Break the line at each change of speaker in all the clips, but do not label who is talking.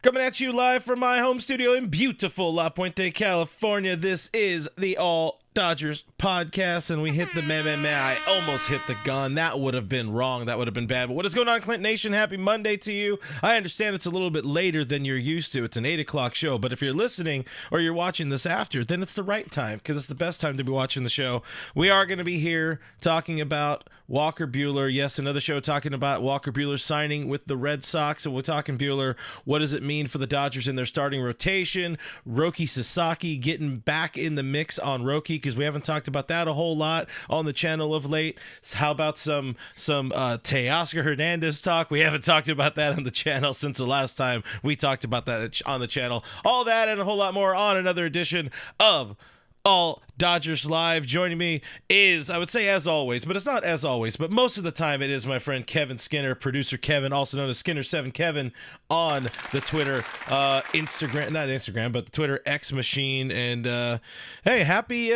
Coming at you live from my home studio in beautiful La Puente, California. This is the All Dodgers podcast, and we hit the meh. I almost hit the gun. That would have been wrong. That would have been bad. But what is going on, Clint Nation? Happy Monday to you. I understand it's a little bit later than you're used to. It's an 8 o'clock show. But if you're listening or you're watching this after, then it's the right time because it's the best time to be watching the show. We are going to be here talking about Walker Buehler. Yes, another show talking about Walker Buehler signing with the Red Sox. And we're talking Buehler. What does it mean for the Dodgers in their starting rotation? Roki Sasaki getting back in the mix on Roki, because we haven't talked about that a whole lot on the channel of late. How about some Teoscar Hernandez talk? We haven't talked about that on the channel since the last time we talked about that on the channel. All that and a whole lot more on another edition of All Dodgers Live. Joining me is, I would say as always, but it's not as always, but most of the time it is my friend Kevin Skinner, producer Kevin, also known as Skinner7 Kevin on the Twitter, not Instagram, but the Twitter X machine. And hey, happy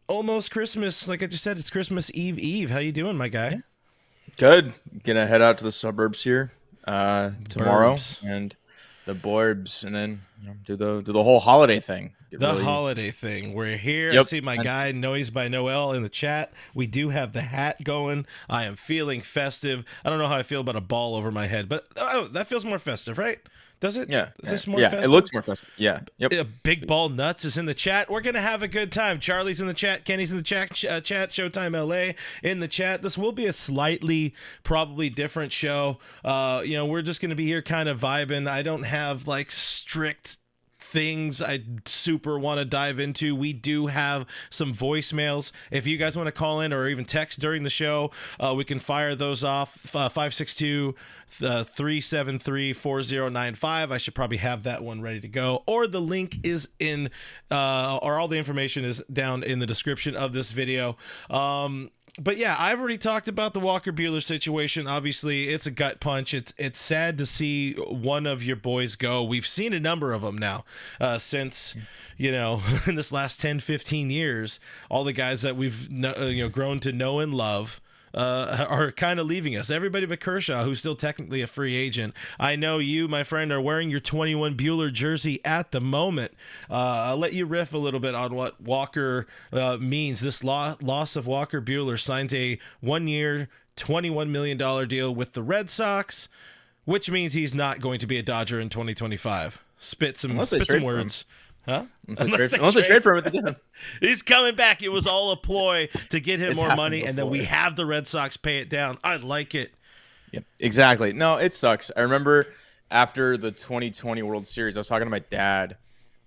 almost Christmas. Like I just said, it's Christmas Eve. How you doing, my guy?
Good. Gonna head out to the suburbs here tomorrow and the Borbs, and then do the whole holiday thing.
Holiday thing. We're here.
Yep.
I see my guy Noise by Noel in the chat. We do have the hat going. I am feeling festive. I don't know how I feel about a ball over my head, but that feels more festive, right? Does it?
Yeah.
Is this more
festive? It looks more festive. Yeah. Yep.
Big Ball Nuts is in the chat. We're going to have a good time. Charlie's in the chat. Kenny's in the chat. Showtime LA in the chat. This will be a slightly, probably different show. We're just going to be here kind of vibing. I don't have like strict things I super want to dive into. We do have some voicemails. If you guys want to call in or even text during the show, we can fire those off. 562-373-4095. I should probably have that one ready to go. Or the link is in, or all the information is down in the description of this video. But yeah, I've already talked about the Walker Buehler situation. Obviously, it's a gut punch. It's sad to see one of your boys go. We've seen a number of them now since, in this last 10, 15 years. All the guys that we've grown to know and love are kind of leaving us. Everybody but Kershaw, who's still technically a free agent. I know you, my friend, are wearing your 21 Buehler jersey at the moment. I'll let you riff a little bit on what Walker means. This loss of Walker Buehler, signs a 1-year, $21 million deal with the Red Sox, which means he's not going to be a Dodger in 2025. Spit some words. Huh?
Unless they trade for him at the deadline.
He's coming back. It was all a ploy to get him more money, and then we have the Red Sox pay it down. I like it.
Yep, exactly. No, it sucks. I remember after the 2020 World Series, I was talking to my dad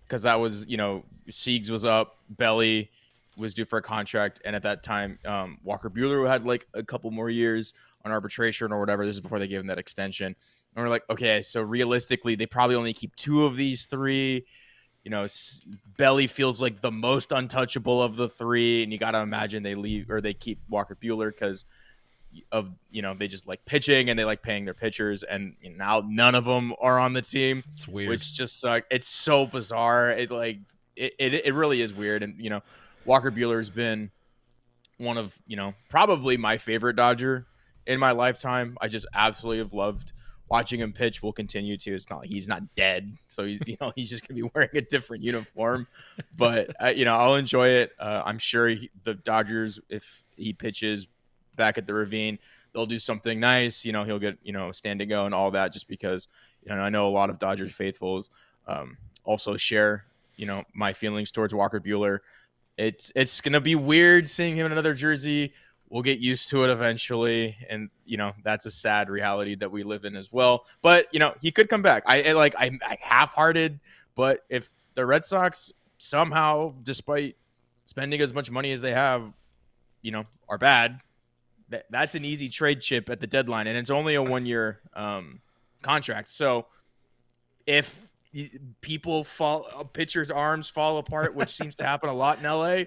because that was, Siegs was up, Belly was due for a contract, and at that time, Walker Buehler had like a couple more years on arbitration or whatever. This is before they gave him that extension. And we're like, okay, so realistically, they probably only keep 2 of these 3. Belly feels like the most untouchable of the 3, and you got to imagine they leave or they keep Walker Buehler because of, they just like pitching and they like paying their pitchers, and now none of them are on the team.
It's weird.
Which just sucks. It's so bizarre. It really is weird. And, Walker Buehler has been one of, probably my favorite Dodger in my lifetime. I just absolutely have loved watching him pitch. Will continue to. It's not like he's not dead, so he's just gonna be wearing a different uniform. But I'll enjoy it. I'm sure the Dodgers, if he pitches back at the Ravine, they'll do something nice. He'll get standing go and all that. Just because I know a lot of Dodgers faithfuls also share my feelings towards Walker Buehler. It's gonna be weird seeing him in another jersey. We'll get used to it eventually, and that's a sad reality that we live in as well. But he could come back. I'm half-hearted, but if the Red Sox somehow, despite spending as much money as they have, are bad, that's an easy trade chip at the deadline, and it's only a 1-year contract. So if pitchers' arms fall apart, which seems to happen a lot in LA.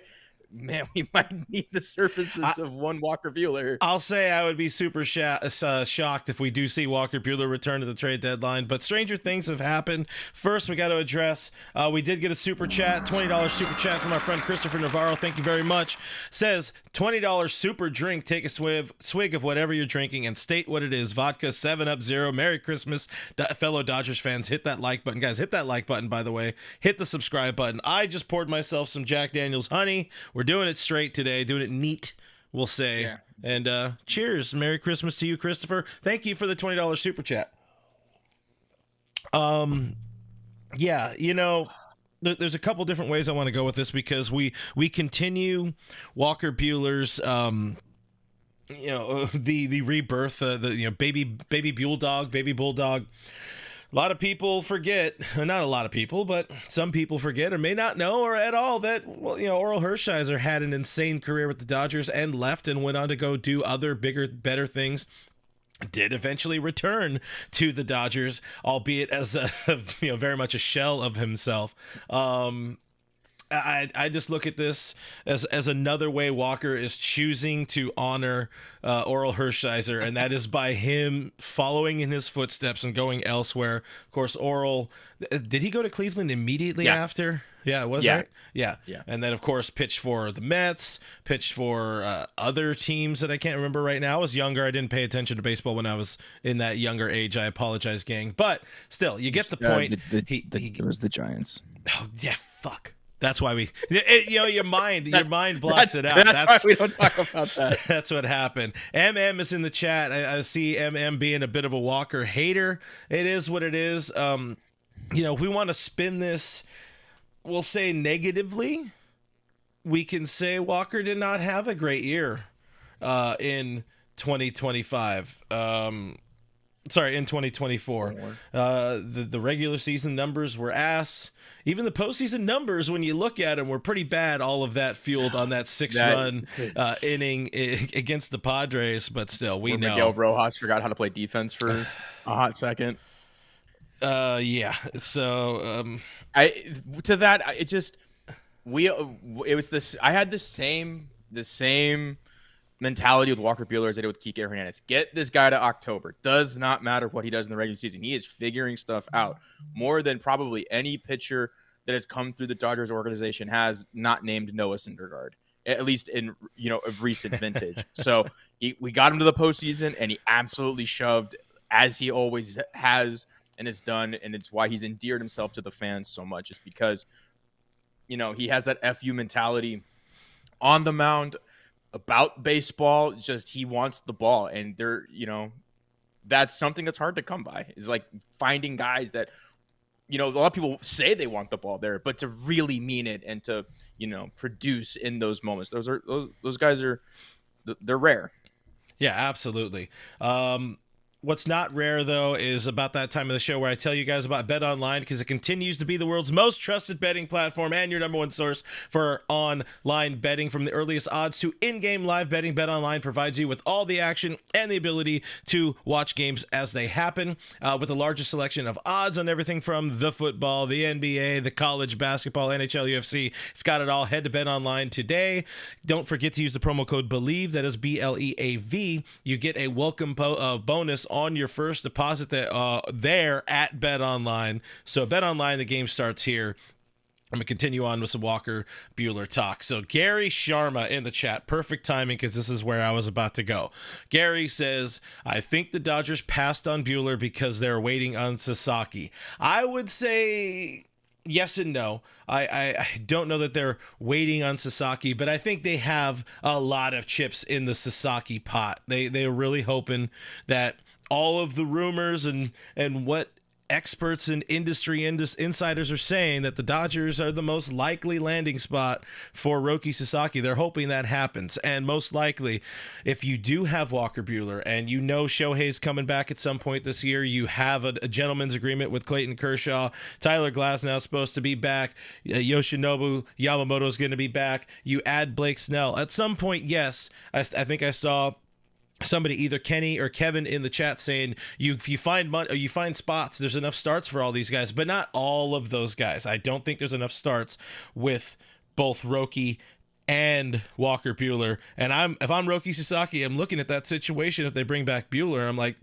man, we might need the services of one Walker Buehler.
I'll say I would be super shocked if we do see Walker Buehler return to the trade deadline, but stranger things have happened. First, we got to address, we did get a super chat, $20 super chat from our friend Christopher Navarro. Thank you very much. Says, $20 super drink. Take a swig of whatever you're drinking and state what it is. Vodka, 7-Up, Zero. Merry Christmas, fellow Dodgers fans. Hit that like button. Guys, hit that like button, by the way. Hit the subscribe button. I just poured myself some Jack Daniels honey. We're doing it straight today, doing it neat, we'll say. Yeah. And cheers. Merry Christmas to you, Christopher. Thank you for the $20 super chat. Yeah, you know, there's a couple different ways I want to go with this, because we continue Walker Buehler's the rebirth, baby bulldog. A lot of people forget, not a lot of people, but some people forget or may not know or at all that, Orel Hershiser had an insane career with the Dodgers and left and went on to go do other bigger, better things. Did eventually return to the Dodgers, albeit as very much a shell of himself. I just look at this as another way Walker is choosing to honor Orel Hershiser, and that is by him following in his footsteps and going elsewhere. Of course, Orel, did he go to Cleveland immediately after? Yeah, it was, right? Yeah. And then, of course, pitched for the Mets, pitched for other teams that I can't remember right now. I was younger. I didn't pay attention to baseball when I was in that younger age. I apologize, gang. But still, you get the point.
It was the Giants.
Oh, yeah, fuck. That's why your mind blocks it out.
That's why we don't talk about that.
That's what happened. MM is in the chat. I see MM being a bit of a Walker hater. It is what it is. If we want to spin this, we'll say negatively. We can say Walker did not have a great year in 2025. In 2024. The regular season numbers were ass. Even the postseason numbers, when you look at them, were pretty bad. All of that fueled on that 6-run inning against the Padres. But still, we know.
Miguel Rojas forgot how to play defense for a hot second.
Yeah. So
I had the same mentality with Walker Buehler as I did with Kike Hernandez. Get this guy to October. Does not matter what he does in the regular season. He is figuring stuff out more than probably any pitcher that has come through the Dodgers organization has, not named Noah Syndergaard, at least in of recent vintage. So we got him to the postseason, and he absolutely shoved, as he always has and has done, and it's why he's endeared himself to the fans so much, is because he has that FU mentality on the mound about baseball. Just he wants the ball, and that's something that's hard to come by, is like finding guys that a lot of people say they want the ball there, but to really mean it and to produce in those moments, those guys they're rare.
Yeah, absolutely. What's not rare, though, is about that time of the show where I tell you guys about Bet Online, because it continues to be the world's most trusted betting platform and your number one source for online betting. From the earliest odds to in-game live betting, Bet Online provides you with all the action and the ability to watch games as they happen, with the largest selection of odds on everything from the football, the NBA, the college basketball, NHL, UFC. It's got it all. Head to Bet Online today. Don't forget to use the promo code BELIEVE. That is BLEAV. You get a welcome bonus on your first deposit there at Bet Online. So Bet Online, the game starts here. I'm going to continue on with some Walker Buehler talk. So Gary Sharma in the chat. Perfect timing, because this is where I was about to go. Gary says, I think the Dodgers passed on Buehler because they're waiting on Sasaki. I would say yes and no. I don't know that they're waiting on Sasaki, but I think they have a lot of chips in the Sasaki pot. They're really hoping that all of the rumors and what experts and industry insiders are saying, that the Dodgers are the most likely landing spot for Roki Sasaki. They're hoping that happens. And most likely, if you do have Walker Buehler and Shohei's coming back at some point this year, you have a gentleman's agreement with Clayton Kershaw, Tyler Glasnow's supposed to be back, Yoshinobu Yamamoto's going to be back, you add Blake Snell. At some point, yes, I think I saw somebody, either Kenny or Kevin, in the chat saying if you find money or you find spots, there's enough starts for all these guys, but not all of those guys. I don't think there's enough starts with both Roki and Walker Buehler. And if I'm Roki Sasaki, I'm looking at that situation. If they bring back Buehler, I'm like,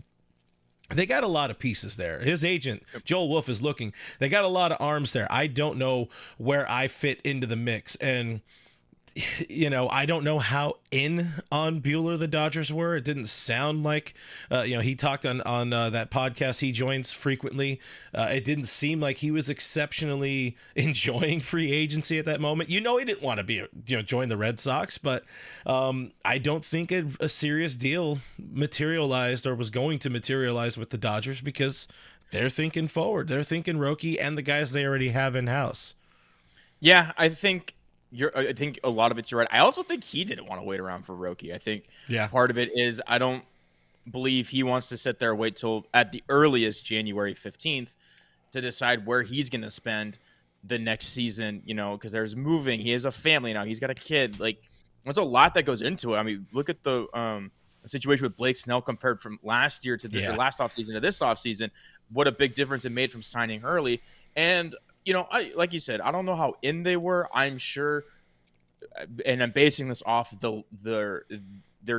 they got a lot of pieces there. His agent, Joel Wolf, is looking. They got a lot of arms there. I don't know where I fit into the mix. And, I don't know how in on Buehler the Dodgers were. It didn't sound like, he talked on that podcast he joins frequently. It didn't seem like he was exceptionally enjoying free agency at that moment. He didn't want to be, join the Red Sox, but I don't think a serious deal materialized or was going to materialize with the Dodgers because they're thinking forward. They're thinking Roki and the guys they already have in house.
Yeah, I think a lot of it's right. I also think he didn't want to wait around for Roki. I think part of it is I don't believe he wants to sit there and wait till at the earliest January 15th to decide where he's going to spend the next season, because there's moving. He has a family now. He's got a kid. Like, there's a lot that goes into it. I mean, look at the situation with Blake Snell compared from last year to the last offseason to this offseason. What a big difference it made from signing early. And like you said, I don't know how in they were. I'm sure, and I'm basing this off their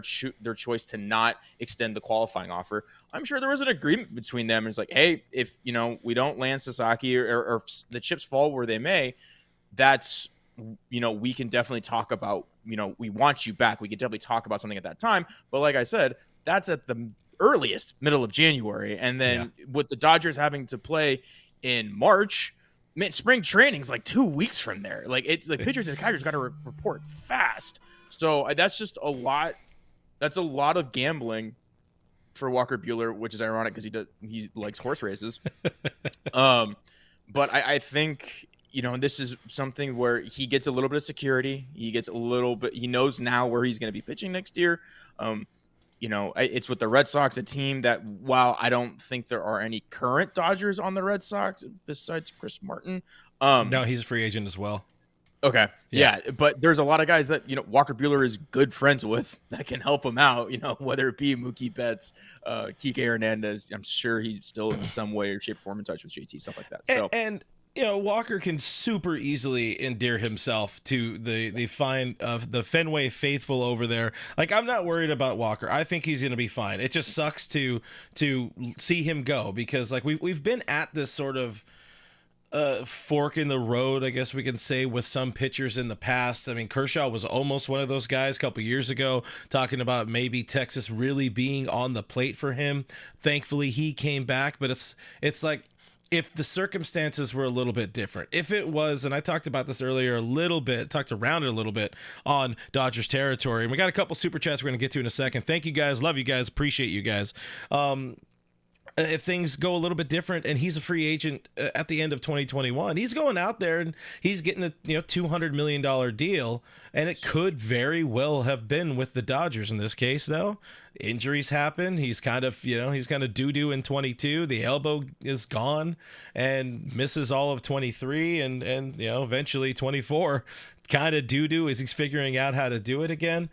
choice to not extend the qualifying offer. I'm sure there was an agreement between them. It's like, hey, if we don't land Sasaki or if the chips fall where they may, that's we can definitely talk about we want you back. We could definitely talk about something at that time. But like I said, that's at the earliest middle of January, and then with the Dodgers having to play in March. Man, spring training's like 2 weeks from there. Like it's like pitchers and catchers got to report fast. So that's just a lot. That's a lot of gambling for Walker Buehler, which is ironic because he likes horse races. But I think this is something where he gets a little bit of security. He gets a little bit. He knows now where he's going to be pitching next year. It's with the Red Sox, a team that, while I don't think there are any current Dodgers on the Red Sox besides Chris Martin.
No, he's a free agent as well.
Okay. Yeah. But there's a lot of guys that, Walker Buehler is good friends with that can help him out, whether it be Mookie Betts, Kike Hernandez. I'm sure he's still in some way or shape or form in touch with JT, stuff like that. So,
and Walker can super easily endear himself to the Fenway faithful over there. Like, I'm not worried about Walker. I think he's going to be fine. It just sucks to see him go because like we've been at this sort of fork in the road, I guess we can say, with some pitchers in the past. I mean, Kershaw was almost one of those guys a couple years ago, talking about maybe Texas really being on the plate for him. Thankfully, he came back, but it's like, if the circumstances were a little bit different, if it was, and I talked about this earlier talked around it a little bit on Dodgers territory, and we got a couple super chats we're going to get to in a second. Thank you guys. Love you guys. Appreciate you guys. If things go a little bit different and he's a free agent at the end of 2021, he's going out there and he's getting a $200 million deal, and it could very well have been with the Dodgers in this case. Though injuries happen, he's kind of doo-doo in 22. The elbow is gone and misses all of 23 and eventually 24. Kind of doo-doo as he's figuring out how to do it again.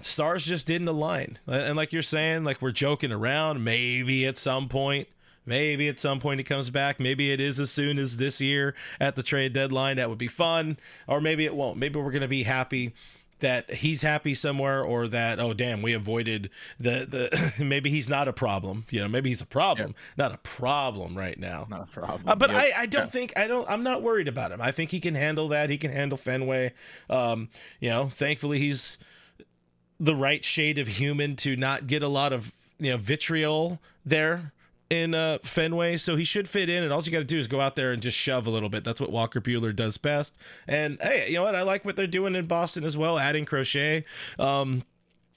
Stars just didn't align. And like you're saying, like we're joking around, maybe at some point he comes back. Maybe it is as soon as this year at the trade deadline. That would be fun. Or maybe it won't. Maybe we're going to be happy that he's happy somewhere, or that, oh damn, we avoided the maybe he's not a problem. Maybe he's a problem, not a problem right now.
Not a problem.
But I don't think I'm not worried about him. I think he can handle that. He can handle Fenway. Thankfully he's the right shade of human to not get a lot of vitriol there in Fenway, so he should fit in, and all you got to do is go out there and just shove a little bit. That's what Walker Buehler does best. And hey, you know what? I like what they're doing in Boston as well, adding Crochet.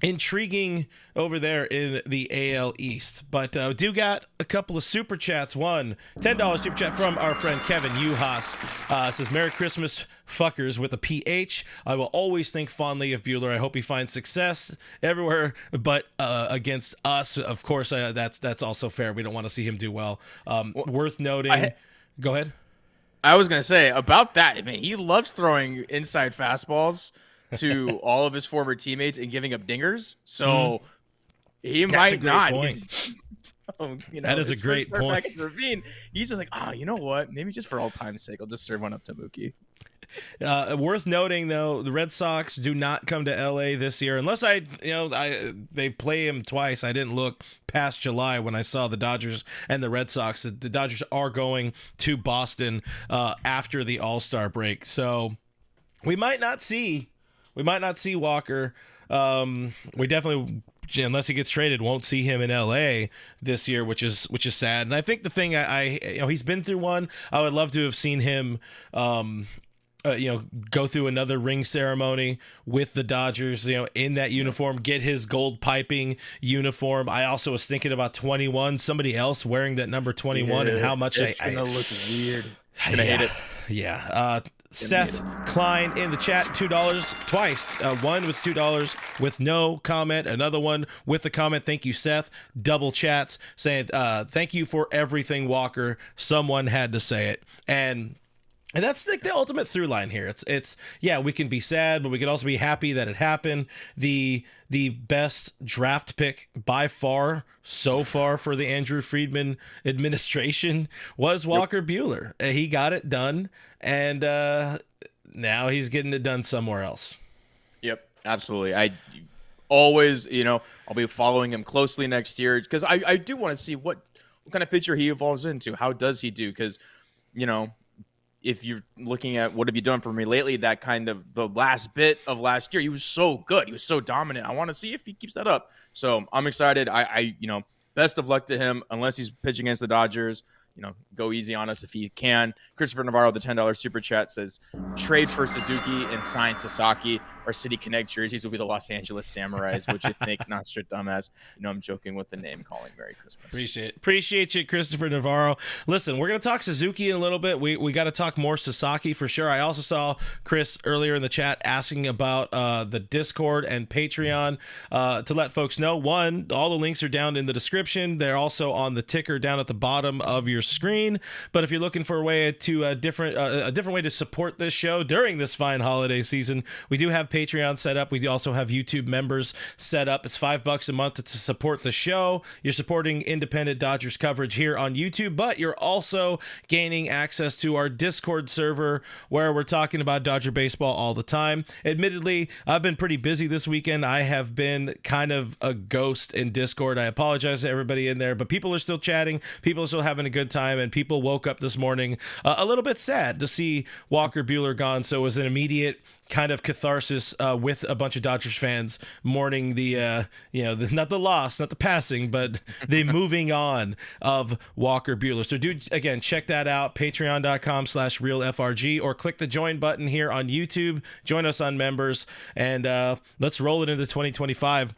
Intriguing over there in the AL East. But do got a couple of super chats. One $10 super chat from our friend Kevin Uhas. Says, Merry Christmas, fuckers, with a PH. I will always think fondly of Buehler. I hope he finds success everywhere, but against us, of course, that's also fair. We don't want to see him do well. Worth noting. Go ahead.
I was going to say about that, man, he loves throwing inside fastballs to all of his former teammates and giving up dingers. So he might not.
That is a
his
great
first start
point.
back at Ravine, he's just like, you know what? Maybe just for all time's sake, I'll just serve one up to Mookie.
Worth noting, though, the Red Sox do not come to LA this year unless they play him twice. I didn't look past July when I saw the Dodgers and the Red Sox. The Dodgers are going to Boston after the All-Star break, so we might not see Walker. We definitely, unless he gets traded, won't see him in LA this year, which is sad. And I think the thing he's been through one. I would love to have seen him go through another ring ceremony with the Dodgers, in that uniform, get his gold piping uniform. I also was thinking about 21, somebody else wearing that number 21, and how much
it's gonna look weird. Gonna hate it.
Yeah. Seth Klein in the chat, $2 twice. One was $2 with no comment. Another one with a comment. Thank you, Seth. Double chats saying, thank you for everything, Walker. Someone had to say it. And that's like the ultimate through line here. It's we can be sad, but we can also be happy that it happened. The best draft pick by far so far for the Andrew Friedman administration was Walker Buehler. He got it done, and now he's getting it done somewhere else.
Yep, absolutely. I always, I'll be following him closely next year because I do want to see what kind of pitcher he evolves into. How does he do? Because, if you're looking at what have you done for me lately, that kind of the last bit of last year, he was so good. He was so dominant. I want to see if he keeps that up. So I'm excited. I best of luck to him unless he's pitching against the Dodgers. Go easy on us if he can. Christopher Navarro, the $10 super chat says, trade for Suzuki and sign Sasaki. Our City Connect jerseys will be the Los Angeles Samurais, which you think Nostradamus. I'm joking with the name calling. Merry Christmas.
Appreciate you, Christopher Navarro. Listen, we're going to talk Suzuki in a little bit. We got to talk more Sasaki for sure. I also saw Chris earlier in the chat asking about the Discord and Patreon. To let folks know, one, all the links are down in the description. They're also on the ticker down at the bottom of your screen. But if you're looking for a way to a different way to support this show during this fine holiday season, we do have Patreon set up. We do also have YouTube members set up. It's $5 a month to support the show. You're supporting independent Dodgers coverage here on YouTube, but you're also gaining access to our Discord server where we're talking about Dodger baseball all the time. Admittedly, I've been pretty busy this weekend. I have been kind of a ghost in Discord. I apologize to everybody in there, but people are still chatting. People are still having a good time, and people woke up this morning a little bit sad to see Walker Buehler gone. So it was an immediate kind of catharsis with a bunch of Dodgers fans mourning not the loss, not the passing, but the moving on of Walker Buehler. So again, check that out, patreon.com/realfrg, or click the join button here on YouTube. Join us on members, and let's roll it into 2025.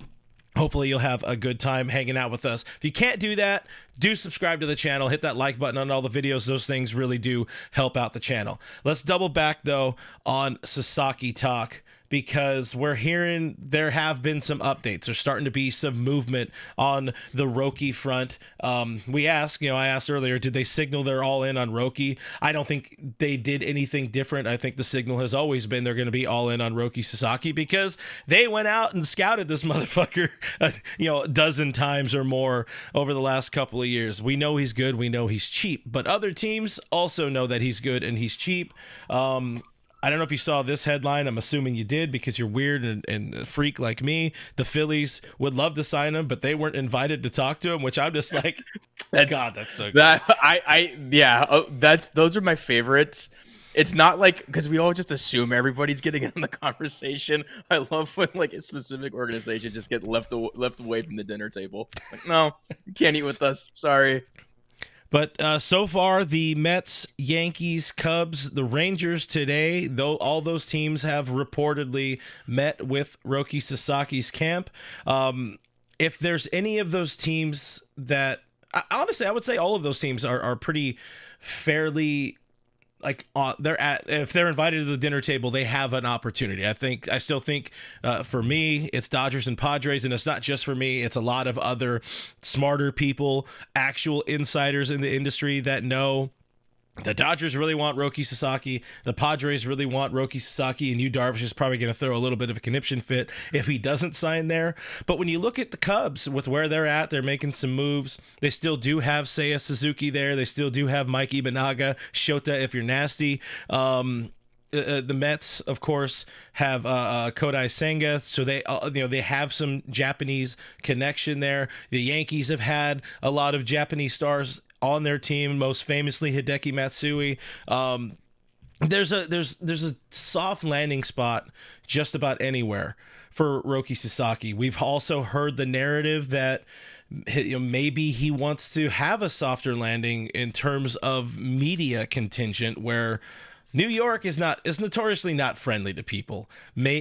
Hopefully you'll have a good time hanging out with us. If you can't do that, do subscribe to the channel. Hit that like button on all the videos. Those things really do help out the channel. Let's double back, though, on Sasaki talk, because we're hearing there have been some updates. There's starting to be some movement on the Roki front. I asked earlier, did they signal they're all in on Roki? I don't think they did anything different. I think the signal has always been they're going to be all in on Roki Sasaki because they went out and scouted this motherfucker, a dozen times or more over the last couple of years. We know he's good. We know he's cheap, but other teams also know that he's good and he's cheap. I don't know if you saw this headline. I'm assuming you did because you're weird and a freak like me. The Phillies would love to sign him, but they weren't invited to talk to him, which I'm just like, that's so good.
Those are my favorites. It's not like, because we all just assume everybody's getting in on the conversation. I love when like specific organizations just get left away from the dinner table. Like, no, you can't eat with us. Sorry.
But so far, the Mets, Yankees, Cubs, the Rangers today, though all those teams have reportedly met with Roki Sasaki's camp. If there's any of those teams that, honestly, I would say all of those teams are pretty fairly, if they're invited to the dinner table, they have an opportunity. I still think for me, it's Dodgers and Padres, and it's not just for me. It's a lot of other smarter people, actual insiders in the industry that know The Dodgers really want Roki Sasaki. The Padres really want Roki Sasaki, and Yu Darvish is probably going to throw a little bit of a conniption fit if he doesn't sign there. But when you look at the Cubs, with where they're at, they're making some moves. They still do have Seiya Suzuki there. They still do have Mike Ibanaka, Shota if you're nasty. The Mets, of course, have Kodai Senga, so they have some Japanese connection there. The Yankees have had a lot of Japanese stars on their team, most famously Hideki Matsui. There's a soft landing spot just about anywhere for Roki Sasaki. We've also heard the narrative that maybe he wants to have a softer landing in terms of media contingent, where New York is notoriously not friendly to people.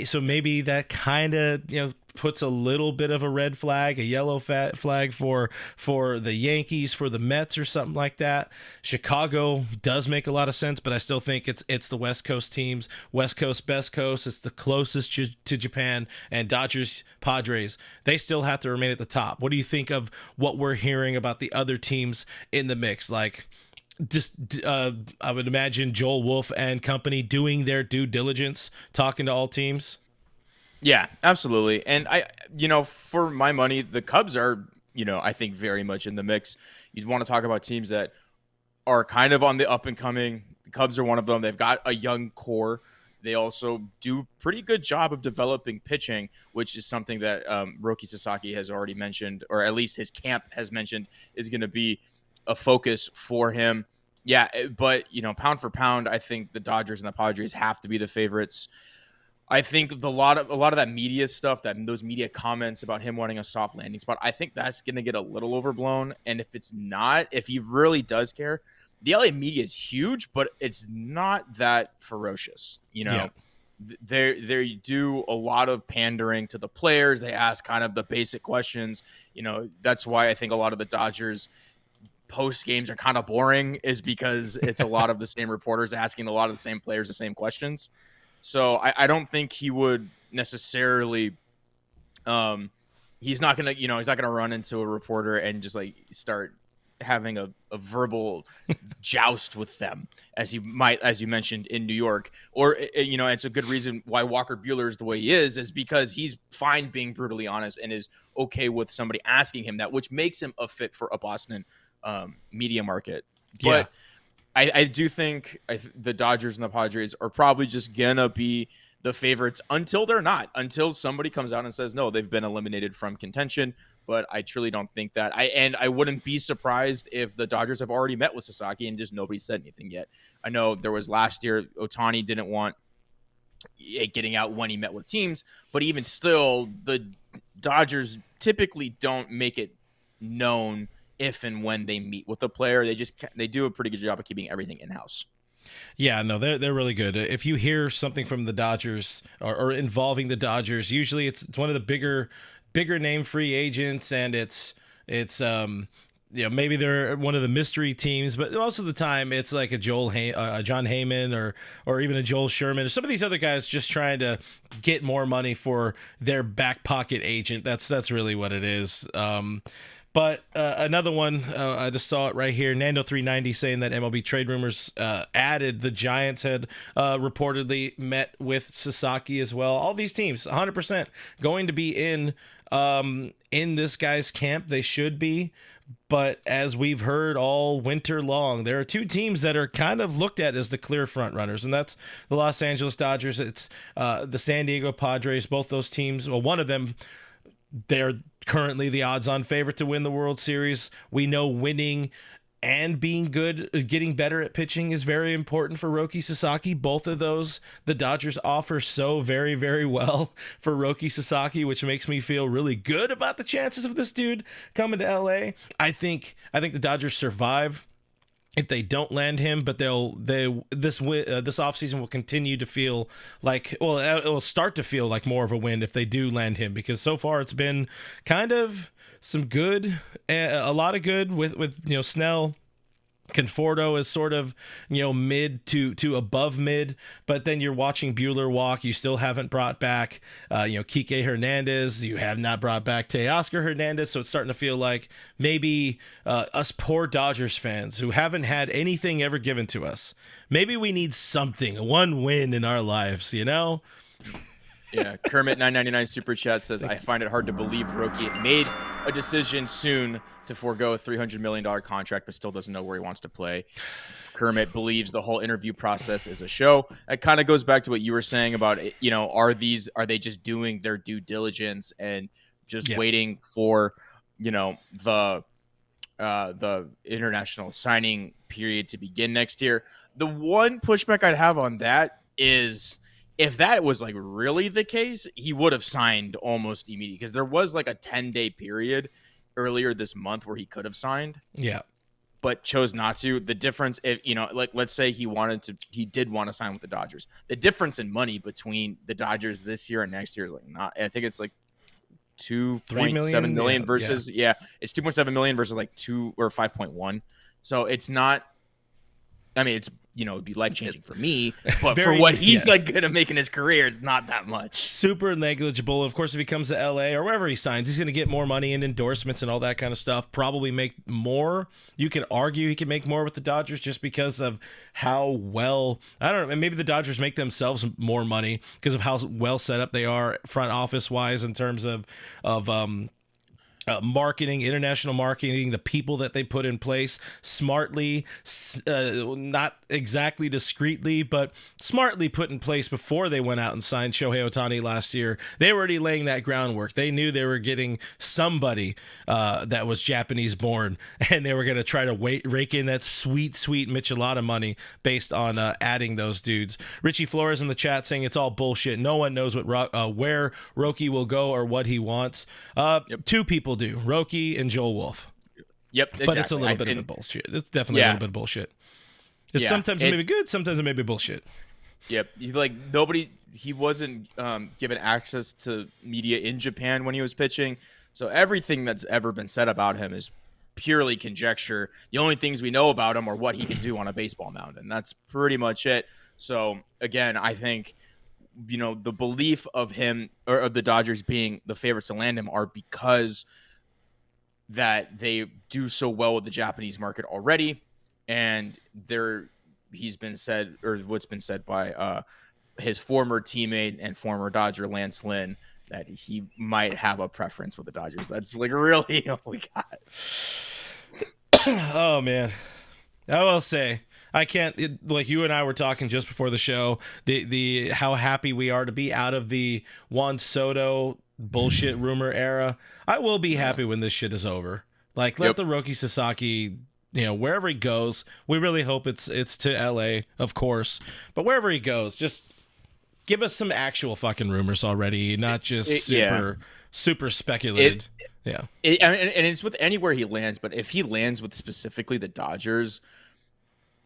So maybe that kind of puts a little bit of a red flag, a yellow flag for the Yankees, for the Mets, or something like that. Chicago does make a lot of sense, but I still think it's the West Coast teams. West Coast, best coast. It's the closest to Japan, and Dodgers, Padres. They still have to remain at the top. What do you think of what we're hearing about the other teams in the mix? Like, I would imagine Joel Wolf and company doing their due diligence, talking to all teams.
Yeah, absolutely. And for my money, the Cubs are, I think very much in the mix. You want to talk about teams that are kind of on the up and coming. The Cubs are one of them. They've got a young core. They also do pretty good job of developing pitching, which is something that Roki Sasaki has already mentioned, or at least his camp has mentioned, is going to be a focus for him. Yeah, but pound for pound, I think the Dodgers and the Padres have to be the favorites. I think a lot of that media stuff, those media comments about him wanting a soft landing spot, I think that's going to get a little overblown. And if it's not, if he really does care, the LA media is huge, but it's not that ferocious.
Yeah.
They do a lot of pandering to the players. They ask kind of the basic questions. That's why I think a lot of the Dodgers post games are kind of boring, is because it's a lot of the same reporters asking a lot of the same players the same questions. So I don't think he would necessarily he's not gonna run into a reporter and just like start having a verbal joust with them as you mentioned in New York. Or it's a good reason why Walker Buehler is the way he is because he's fine being brutally honest and is okay with somebody asking him that, which makes him a fit for a Boston media market. But I do think the Dodgers and the Padres are probably just gonna be the favorites until they're not, until somebody comes out and says no, they've been eliminated from contention. But I truly don't think that. I wouldn't be surprised if the Dodgers have already met with Sasaki and just nobody said anything yet. I know there was last year, Ohtani didn't want it getting out when he met with teams, but even still, the Dodgers typically don't make it known if and when they meet with the player. They do a pretty good job of keeping everything in-house.
Yeah, no, they're really good. If you hear something from the Dodgers or involving the Dodgers, usually it's one of the bigger name free agents, and it's maybe they're one of the mystery teams, but most of the time it's like a John Heyman or even a Joel Sherman or some of these other guys just trying to get more money for their back pocket agent. That's really what it is. But another one, I just saw it right here. Nando390 saying that MLB trade rumors added the Giants had reportedly met with Sasaki as well. All these teams, 100% going to be in this guy's camp. They should be. But as we've heard all winter long, there are two teams that are kind of looked at as the clear front runners, and that's the Los Angeles Dodgers. It's the San Diego Padres. Both those teams, well, one of them, they're currently the odds-on favorite to win the World Series. We know winning and being good, getting better at pitching is very important for Roki Sasaki. Both of those, the Dodgers offer so very, very well for Roki Sasaki, which makes me feel really good about the chances of this dude coming to LA. I think the Dodgers survive if they don't land him, but this offseason will continue to feel like, well, it will start to feel like more of a win if they do land him, because so far it's been kind of some good, a lot of good with Snell Conforto is sort of, mid to above mid, but then you're watching Buehler walk. You still haven't brought back, Kike Hernandez. You have not brought back Teoscar Hernandez. So it's starting to feel like maybe us poor Dodgers fans who haven't had anything ever given to us, maybe we need something, one win in our lives,
Yeah, Kermit 999 Super Chat says, I find it hard to believe Roki made a decision soon to forego a $300 million contract, but still doesn't know where he wants to play. Kermit believes the whole interview process is a show. It kind of goes back to what you were saying about, are they just doing their due diligence and just waiting for, the international signing period to begin next year. The one pushback I'd have on that is, if that was like really the case, he would have signed almost immediately, because there was like a 10-day period earlier this month where he could have signed.
Yeah.
But chose not to. The difference, if let's say he did want to sign with the Dodgers. The difference in money between the Dodgers this year and next year is like not. I think it's like 2.7 million versus it's 2.7 million versus like 2 or 5.1. So it's not. I mean, it's it'd be life-changing for me, but for what he's like going to make in his career, it's not that much.
Super negligible. Of course, if he comes to LA or wherever he signs, he's going to get more money and endorsements and all that kind of stuff. Probably make more. You can argue he can make more with the Dodgers just because of how well, I don't know, maybe the Dodgers make themselves more money because of how well set up they are front office wise in terms of marketing, international marketing, the people that they put in place smartly, not exactly discreetly, but smartly put in place before they went out and signed Shohei Ohtani last year. They were already laying that groundwork. They knew they were getting somebody that was Japanese born, and they were going to try to rake in that sweet, sweet Michelada money based on adding those dudes. Richie Flores in the chat saying it's all bullshit. No one knows where Roki will go or what he wants. Two people do, Roki and Joel Wolf.
Yep, exactly.
But it's a little bit of bullshit. It's definitely a little bit of bullshit. Sometimes it may be good, sometimes it may be bullshit.
Yep, he wasn't given access to media in Japan when he was pitching, so everything that's ever been said about him is purely conjecture. The only things we know about him are what he can do on a baseball mound, and that's pretty much it. So again, I think the belief of him or of the Dodgers being the favorites to land him are because that they do so well with the Japanese market already, and what's been said by his former teammate and former Dodger Lance Lynn that he might have a preference with the Dodgers. That's like really all we got.
Oh man, I will say, I can't, like you and I were talking just before the show, the how happy we are to be out of the Juan Soto bullshit rumor era. I will be happy when this shit is over. Like, let the Roki Sasaki, wherever he goes, we really hope it's to LA, of course, but wherever he goes, just give us some actual fucking rumors already, not just super speculated. And
it's with anywhere he lands, but if he lands with specifically the Dodgers,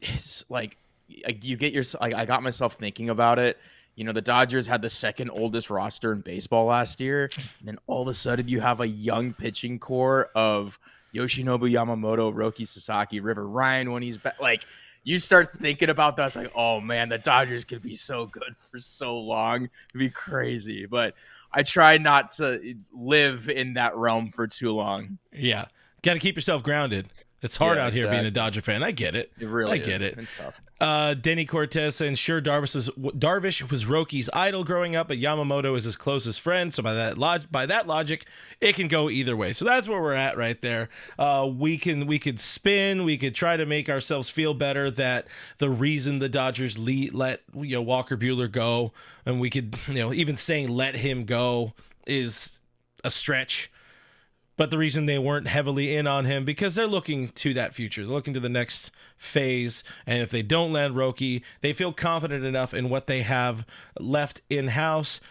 it's like you get I got myself thinking about it. The Dodgers had the second oldest roster in baseball last year, and then all of a sudden you have a young pitching core of Yoshinobu Yamamoto, Roki Sasaki, River Ryan when he's back. Like, you start thinking about that, it's like, oh man, the Dodgers could be so good for so long. It'd be crazy, but I try not to live in that realm for too long.
Yeah, got to keep yourself grounded. It's hard out here being a Dodger fan. I get it.
It really
is. I get it.
It's tough.
Denny Cortez saying, sure, Darvish was Roki's idol growing up, but Yamamoto is his closest friend. So by that logic, it can go either way. So that's where we're at right there. We could spin. We could try to make ourselves feel better that the reason the Dodgers let Walker Buehler go, and we could even saying let him go is a stretch. But the reason they weren't heavily in on him, because they're looking to that future. They're looking to the next phase. And if they don't land Roki, they feel confident enough in what they have left in-house.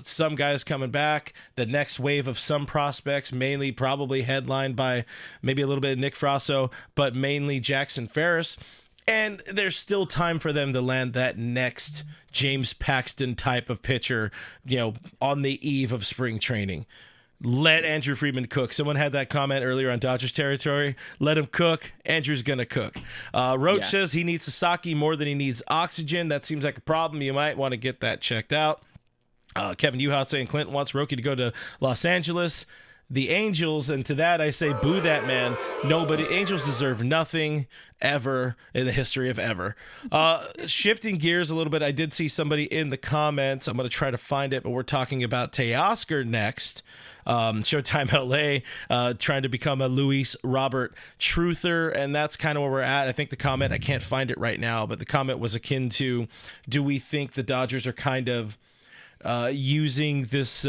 Some guys coming back, the next wave of some prospects, mainly probably headlined by maybe a little bit of Nick Frasso, but mainly Jackson Ferris. And there's still time for them to land that next James Paxton type of pitcher, on the eve of spring training. Let Andrew Friedman cook. Someone had that comment earlier on Dodgers territory. Let him cook. Andrew's going to cook. Roach says he needs Sasaki more than he needs oxygen. That seems like a problem. You might want to get that checked out. Kevin Uhot saying Clinton wants Roki to go to Los Angeles. The Angels, and to that I say, boo that man. Nobody, Angels deserve nothing ever in the history of ever. Shifting gears a little bit, I did see somebody in the comments. I'm going to try to find it, but we're talking about Teoscar next. Showtime LA trying to become a Luis Robert truther, and that's kind of where we're at. I think the comment, I can't find it right now, but the comment was akin to, do we think the Dodgers are kind of using this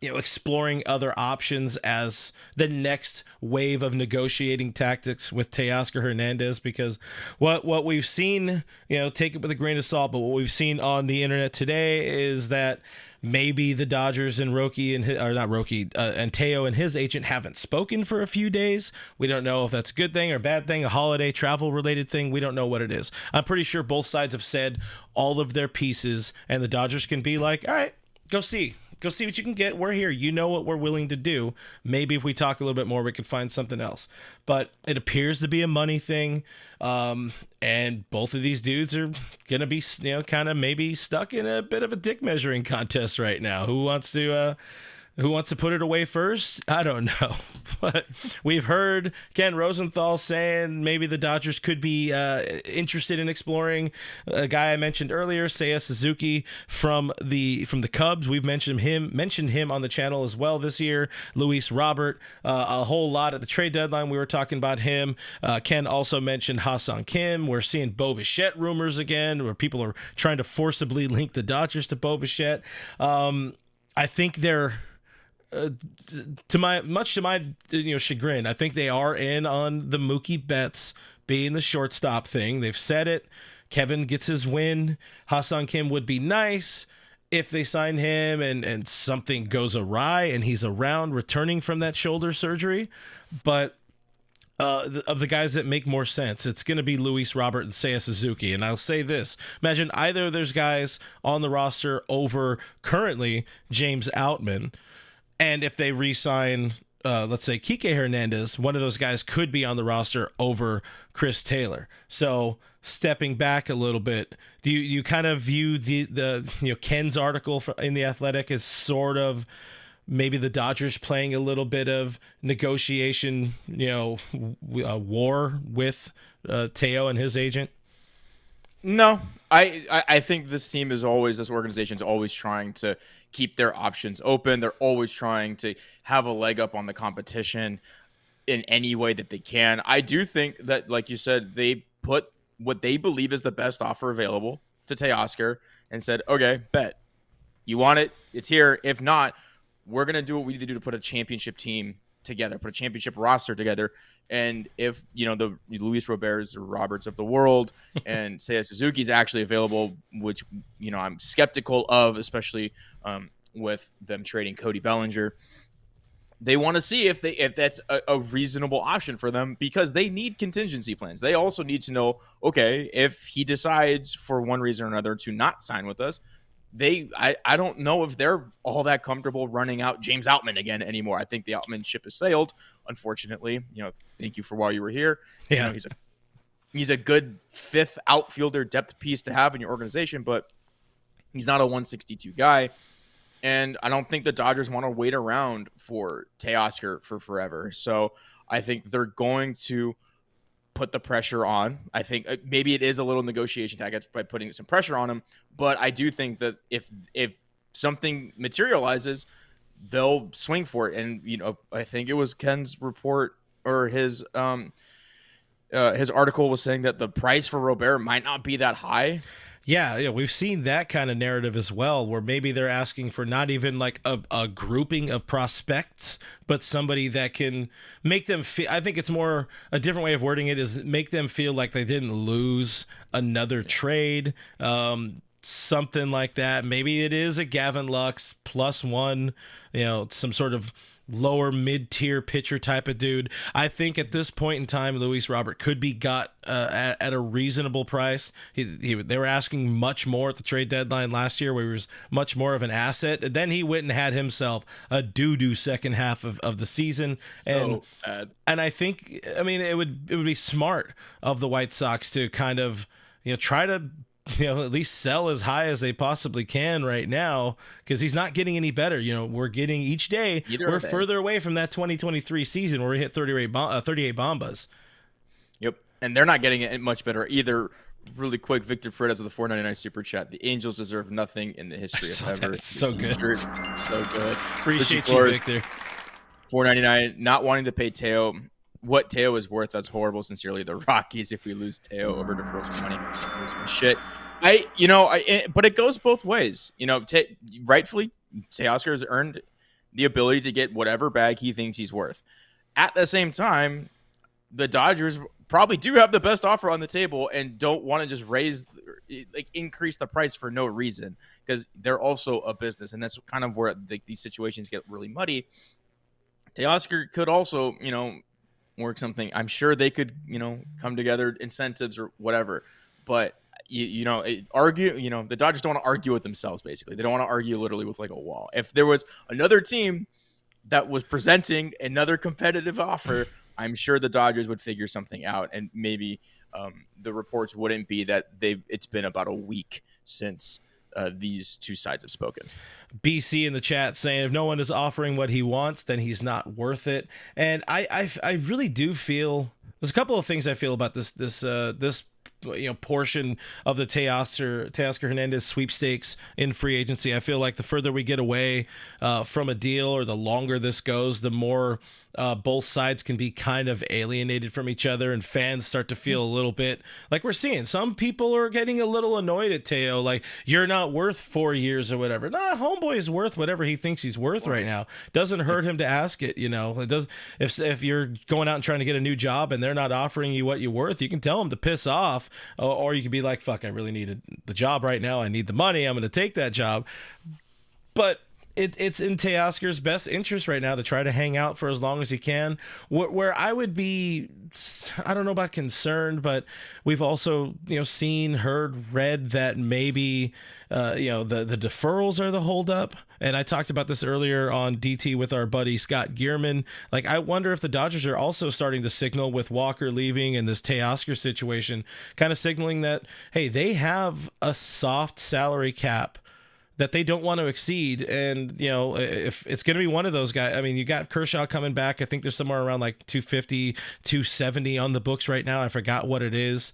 exploring other options as the next wave of negotiating tactics with Teoscar Hernandez? Because what we've seen, take it with a grain of salt, but what we've seen on the internet today is that maybe the Dodgers and and Teo and his agent haven't spoken for a few days. We don't know if that's a good thing or a bad thing, a holiday travel related thing. We don't know what it is. I'm pretty sure both sides have said all of their pieces, and the Dodgers can be like, all right, go see what you can get. We're here. You know what we're willing to do. Maybe if we talk a little bit more, we could find something else. But it appears to be a money thing. And both of these dudes are going to be, kind of maybe stuck in a bit of a dick measuring contest right now. Who wants to put it away first? I don't know. But we've heard Ken Rosenthal saying maybe the Dodgers could be interested in exploring a guy I mentioned earlier, Seiya Suzuki from the Cubs. We've mentioned him on the channel as well this year. Luis Robert, a whole lot at the trade deadline. We were talking about him. Ken also mentioned Ha-Seong Kim. We're seeing Bo Bichette rumors again, where people are trying to forcibly link the Dodgers to Bo Bichette. I think they're to my chagrin, I think they are in on the Mookie Betts being the shortstop thing. They've said it. Kevin gets his win. Ha-Seong Kim would be nice if they sign him and something goes awry and he's around returning from that shoulder surgery. But of the guys that make more sense, it's going to be Luis Robert and Seiya Suzuki. And I'll say this. Imagine either of those guys on the roster over currently James Outman. And if they re-sign, let's say, Kike Hernandez, one of those guys could be on the roster over Chris Taylor. So stepping back a little bit, do you kind of view the Ken's article in The Athletic as sort of maybe the Dodgers playing a little bit of negotiation, war with Teo and his agent?
No, I think this organization is always trying to keep their options open. They're always trying to have a leg up on the competition in any way that they can. I do think that, like you said, they put what they believe is the best offer available to Teoscar and said, okay, bet. You want it? It's here. If not, we're going to do what we need to do to put a championship team together, put a championship roster together. And if, the Luis Roberts of the world and Seiya Suzuki's actually available, which, I'm skeptical of, especially with them trading Cody Bellinger, they want to see if that's a reasonable option for them, because they need contingency plans. They also need to know, okay, if he decides for one reason or another to not sign with us, I don't know if they're all that comfortable running out James Outman again anymore. I think the Outman ship has sailed, unfortunately. Thank you for while you were here.
Yeah.
He's a good fifth outfielder depth piece to have in your organization, but he's not a 162 guy. And I don't think the Dodgers want to wait around for Teoscar for forever. So I think they're going to put the pressure on. I think maybe it is a little negotiation tactic by putting some pressure on him, but I do think that if something materializes, they'll swing for it. And I think it was Ken's report or his article was saying that the price for Robert might not be that high.
Yeah, we've seen that kind of narrative as well, where maybe they're asking for not even like a grouping of prospects, but somebody that can make them feel, I think it's more, a different way of wording it is make them feel like they didn't lose another trade, something like that. Maybe it is a Gavin Lux +1, some sort of lower mid-tier pitcher type of dude. I think at this point in time, Luis Robert could be got at a reasonable price. They were asking much more at the trade deadline last year, where he was much more of an asset. And then he went and had himself a doo-doo second half of the season.
So
And I think, I mean, it would be smart of the White Sox to kind of, try to, at least sell as high as they possibly can right now, because he's not getting any better. We're getting each day, we're further away from that 2023 season where we hit 38 bombas.
Yep. And they're not getting it much better either. Really quick, Victor Perez with a $4.99 super chat. The Angels deserve nothing in the history of ever.
So good.
So good.
Appreciate you, Victor.
$4.99. Not wanting to pay Teo what Teo is worth. That's horrible. Sincerely, the Rockies. If we lose Teo over to frozen money, shit. But it goes both ways. Rightfully, Teoscar has earned the ability to get whatever bag he thinks he's worth. At the same time, the Dodgers probably do have the best offer on the table and don't want to just increase the price for no reason, because they're also a business, and that's kind of where these situations get really muddy. Teoscar could also, work something. I'm sure they could, come together, incentives or whatever. But argue. The Dodgers don't want to argue with themselves. Basically, they don't want to argue literally with like a wall. If there was another team that was presenting another competitive offer, I'm sure the Dodgers would figure something out, and maybe the reports wouldn't be that it's been about a week since these two sides have spoken.
BC in the chat saying if no one is offering what he wants, then he's not worth it. And I really do feel there's a couple of things I feel about this portion of the Teoscar Hernandez sweepstakes in free agency. I feel like the further we get away from a deal, or the longer this goes, the more both sides can be kind of alienated from each other, and fans start to feel a little bit like we're seeing. Some people are getting a little annoyed at Teo, like, you're not worth 4 years or whatever. Nah, homeboy is worth whatever he thinks he's worth right now. Doesn't hurt him to ask it, It does. If you're going out and trying to get a new job and they're not offering you what you're worth, you can tell them to piss off, or you can be like, fuck, I really need the job right now. I need the money. I'm going to take that job. But it's in Teoscar's best interest right now to try to hang out for as long as he can. Where I would be, I don't know about concerned, but we've also read that maybe the deferrals are the holdup. And I talked about this earlier on DT with our buddy Scott Gearman. Like, I wonder if the Dodgers are also starting to signal with Walker leaving and this Teoscar situation, kind of signaling that, hey, they have a soft salary cap that they don't want to exceed. And, if it's going to be one of those guys, I mean, you got Kershaw coming back. I think there's somewhere around like 250, 270 on the books right now. I forgot what it is.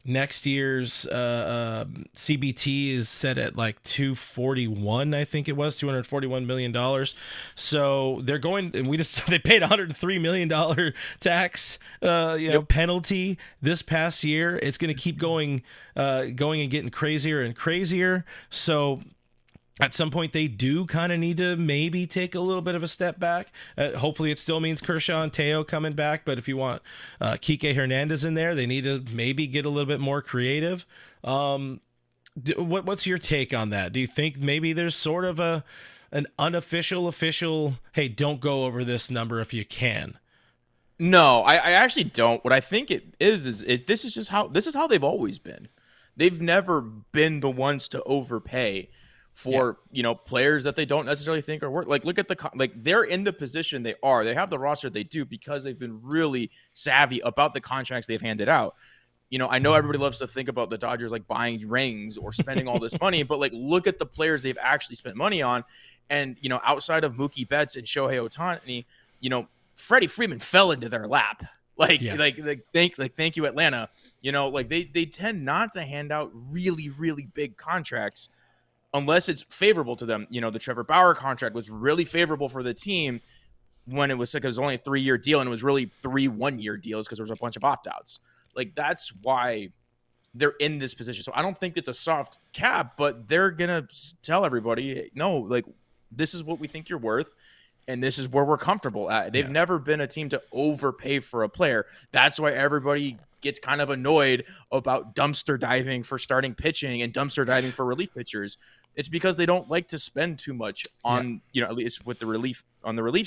Next year's CBT is set at like 241, I think it was $241 million. So they're going, and they paid $103 million tax penalty this past year. It's going to keep going and getting crazier and crazier. So at some point, they do kind of need to maybe take a little bit of a step back. Hopefully, it still means Kershaw and Teo coming back. But if you want Kike Hernandez in there, they need to maybe get a little bit more creative. What's your take on that? Do you think maybe there's sort of an unofficial, hey, don't go over this number if you can?
No, I actually don't. What I think it is this is how they've always been. They've never been the ones to overpay for players that they don't necessarily think are worth. Like, look at they're in the position they are. They have the roster they do because they've been really savvy about the contracts they've handed out. I know everybody loves to think about the Dodgers like buying rings or spending all this money, but like, look at the players they've actually spent money on. And outside of Mookie Betts and Shohei Ohtani, Freddie Freeman fell into their lap. Thank you, Atlanta. They tend not to hand out really, really big contracts unless it's favorable to them. The Trevor Bauer contract was really favorable for the team when it was only a 3-year deal, and it was really 3 1-year deals because there was a bunch of opt-outs. Like, that's why they're in this position. So I don't think it's a soft cap, but they're going to tell everybody, no, like, this is what we think you're worth, and this is where we're comfortable at. They've never been a team to overpay for a player. That's why everybody gets kind of annoyed about dumpster diving for starting pitching and dumpster diving for relief pitchers. It's because they don't like to spend too much on, at least with the relief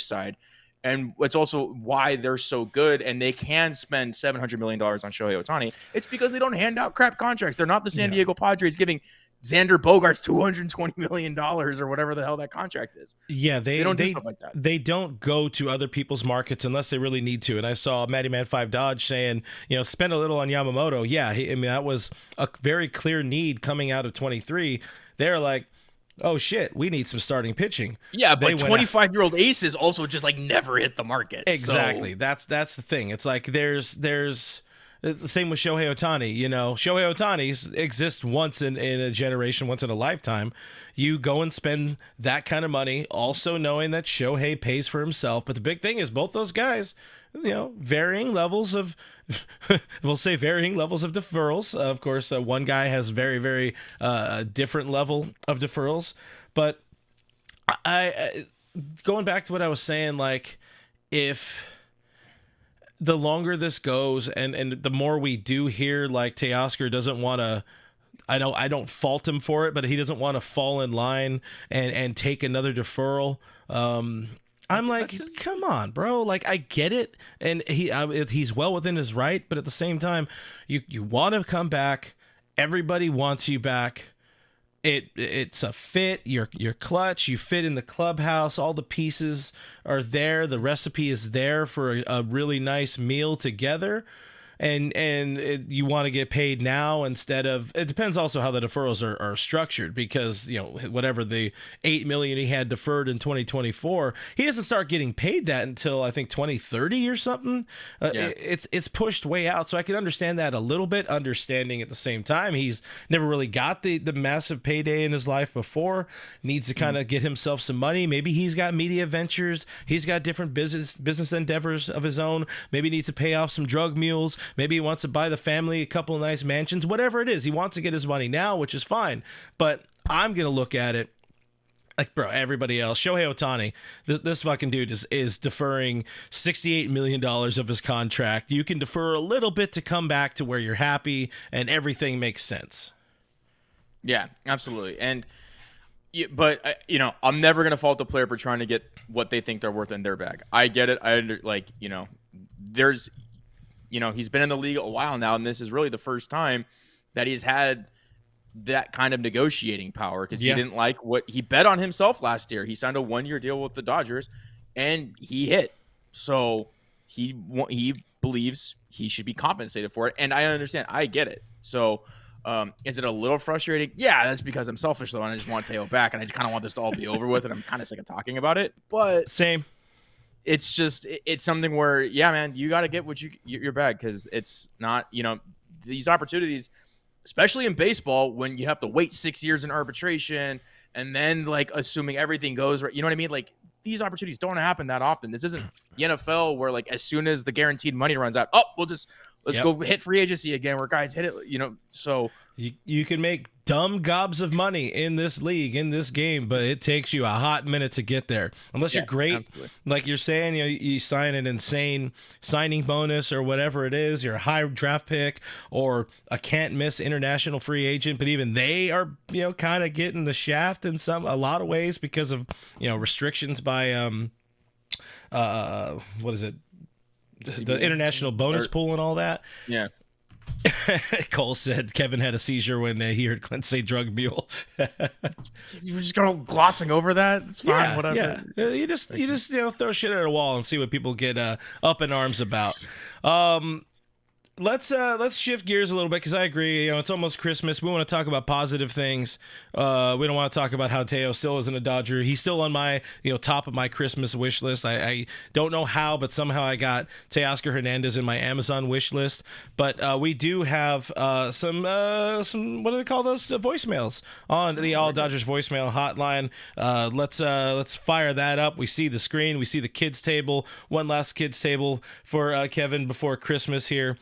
side. And it's also why they're so good and they can spend $700 million on Shohei Ohtani. It's because they don't hand out crap contracts. They're not the San Diego Padres giving Xander Bogaerts $220 million or whatever the hell that contract is.
Yeah,
they don't do stuff like that.
They don't go to other people's markets unless they really need to. And I saw Matty Man 5 Dodge saying, spend a little on Yamamoto. Yeah, that was a very clear need coming out of 23. They're like, oh shit, we need some starting pitching.
Yeah, but 25-year-old aces also just like never hit the market.
Exactly.
So.
That's the thing. It's like there's the same with Shohei Ohtani. Shohei Ohtani's exist once in a generation, once in a lifetime. You go and spend that kind of money, also knowing that Shohei pays for himself. But the big thing is both those guys, varying levels of, varying levels of deferrals. Of course, one guy has very, very different level of deferrals. But I going back to what I was saying, like if the longer this goes and the more we do hear like Teoscar doesn't want to, I don't fault him for it, but he doesn't want to fall in line and take another deferral. I'm like, come on, bro. Like, I get it. And he's well within his right. But at the same time, you want to come back. Everybody wants you back. It's a fit. You're clutch. You fit in the clubhouse. All the pieces are there. The recipe is there for a really nice meal together. And you want to get paid now instead of, it depends also how the deferrals are structured, because whatever the $8 million he had deferred in 2024, he doesn't start getting paid that until I think 2030 or something. It's pushed way out, so I can understand that a little bit. Understanding at the same time, he's never really got the massive payday in his life before. Needs to kind of get himself some money. Maybe he's got media ventures. He's got different business endeavors of his own. Maybe he needs to pay off some drug mules. Maybe he wants to buy the family a couple of nice mansions, whatever it is. He wants to get his money now, which is fine. But I'm going to look at it like, bro, everybody else. Shohei Ohtani, this fucking dude is deferring $68 million of his contract. You can defer a little bit to come back to where you're happy and everything makes sense.
Yeah, absolutely. But I'm never going to fault the player for trying to get what they think they're worth in their bag. I get it. There's... he's been in the league a while now, and this is really the first time that he's had that kind of negotiating power, because he didn't like what he bet on himself last year. He signed a 1-year deal with the Dodgers, and he hit. So he believes he should be compensated for it, and I understand. I get it. So is it a little frustrating? Yeah, that's because I'm selfish, though, and I just want Teo back, and I just kind of want this to all be over with, and I'm kind of sick of talking about it. But
same.
It's something where, yeah, man, you got to get what your bag, because it's not, these opportunities, especially in baseball, when you have to wait 6 years in arbitration and then like assuming everything goes right, you know what I mean? Like, these opportunities don't happen that often. This isn't the NFL where like as soon as the guaranteed money runs out, let's go hit free agency again where guys hit it, so.
You can make dumb gobs of money in this league, in this game, but it takes you a hot minute to get there. Unless you're great, absolutely. Like you're saying, you sign an insane signing bonus or whatever it is, you're a high draft pick or a can't miss international free agent, but even they are, kind of getting the shaft in a lot of ways because of, restrictions by, what is it? The international bonus pool and all that.
Yeah.
Cole said Kevin had a seizure when he heard Clint say drug mule.
You were just glossing over that. It's fine, whatever.
Yeah. You just throw shit at a wall and see what people get up in arms about. Let's shift gears a little bit, because I agree. It's almost Christmas. We want to talk about positive things. We don't want to talk about how Teo still isn't a Dodger. He's still on my top of my Christmas wish list. I don't know how, but somehow I got Teoscar Hernandez in my Amazon wish list. But we do have some what do they call those, voicemails on the All Dodgers voicemail hotline. Let's fire that up. We see the screen. We see the kids table. One last kids table for Kevin before Christmas here.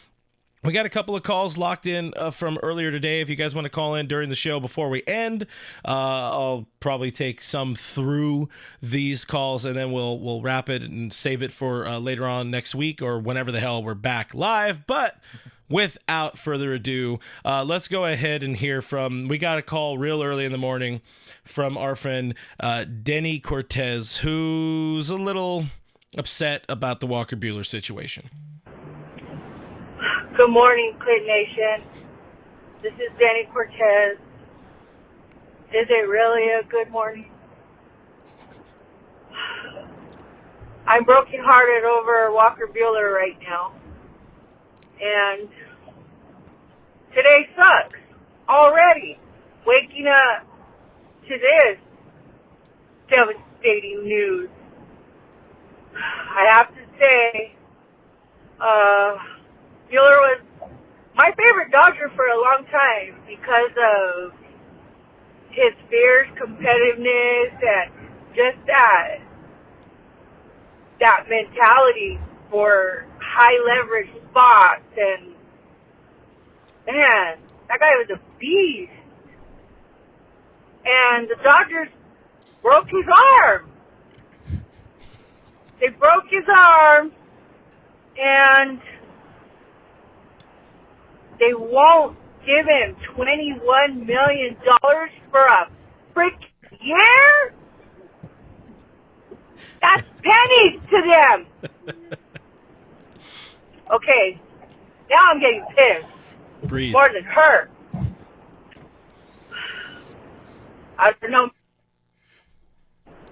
We got a couple of calls locked in from earlier today. If you guys want to call in during the show before we end, I'll probably take some through these calls, and then we'll wrap it and save it for later on next week or whenever the hell we're back live. But without further ado, let's go ahead and hear from, we got a call real early in the morning from our friend Denny Cortez, who's a little upset about the Walker Buehler situation.
Good morning, Clit Nation. This is Denny Cortez. Is it really a good morning? I'm brokenhearted over Walker Buehler right now. And today sucks already. Waking up to this devastating news. I have to say, Buehler was my favorite Dodger for a long time because of his fierce competitiveness and just that mentality for high leverage spots. And man, that guy was a beast. And the Dodgers broke his arm. They broke his arm, and they won't give him $21 million for a freaking year? That's pennies to them. Okay, now I'm getting pissed.
Breathe.
More than hurt. I don't know.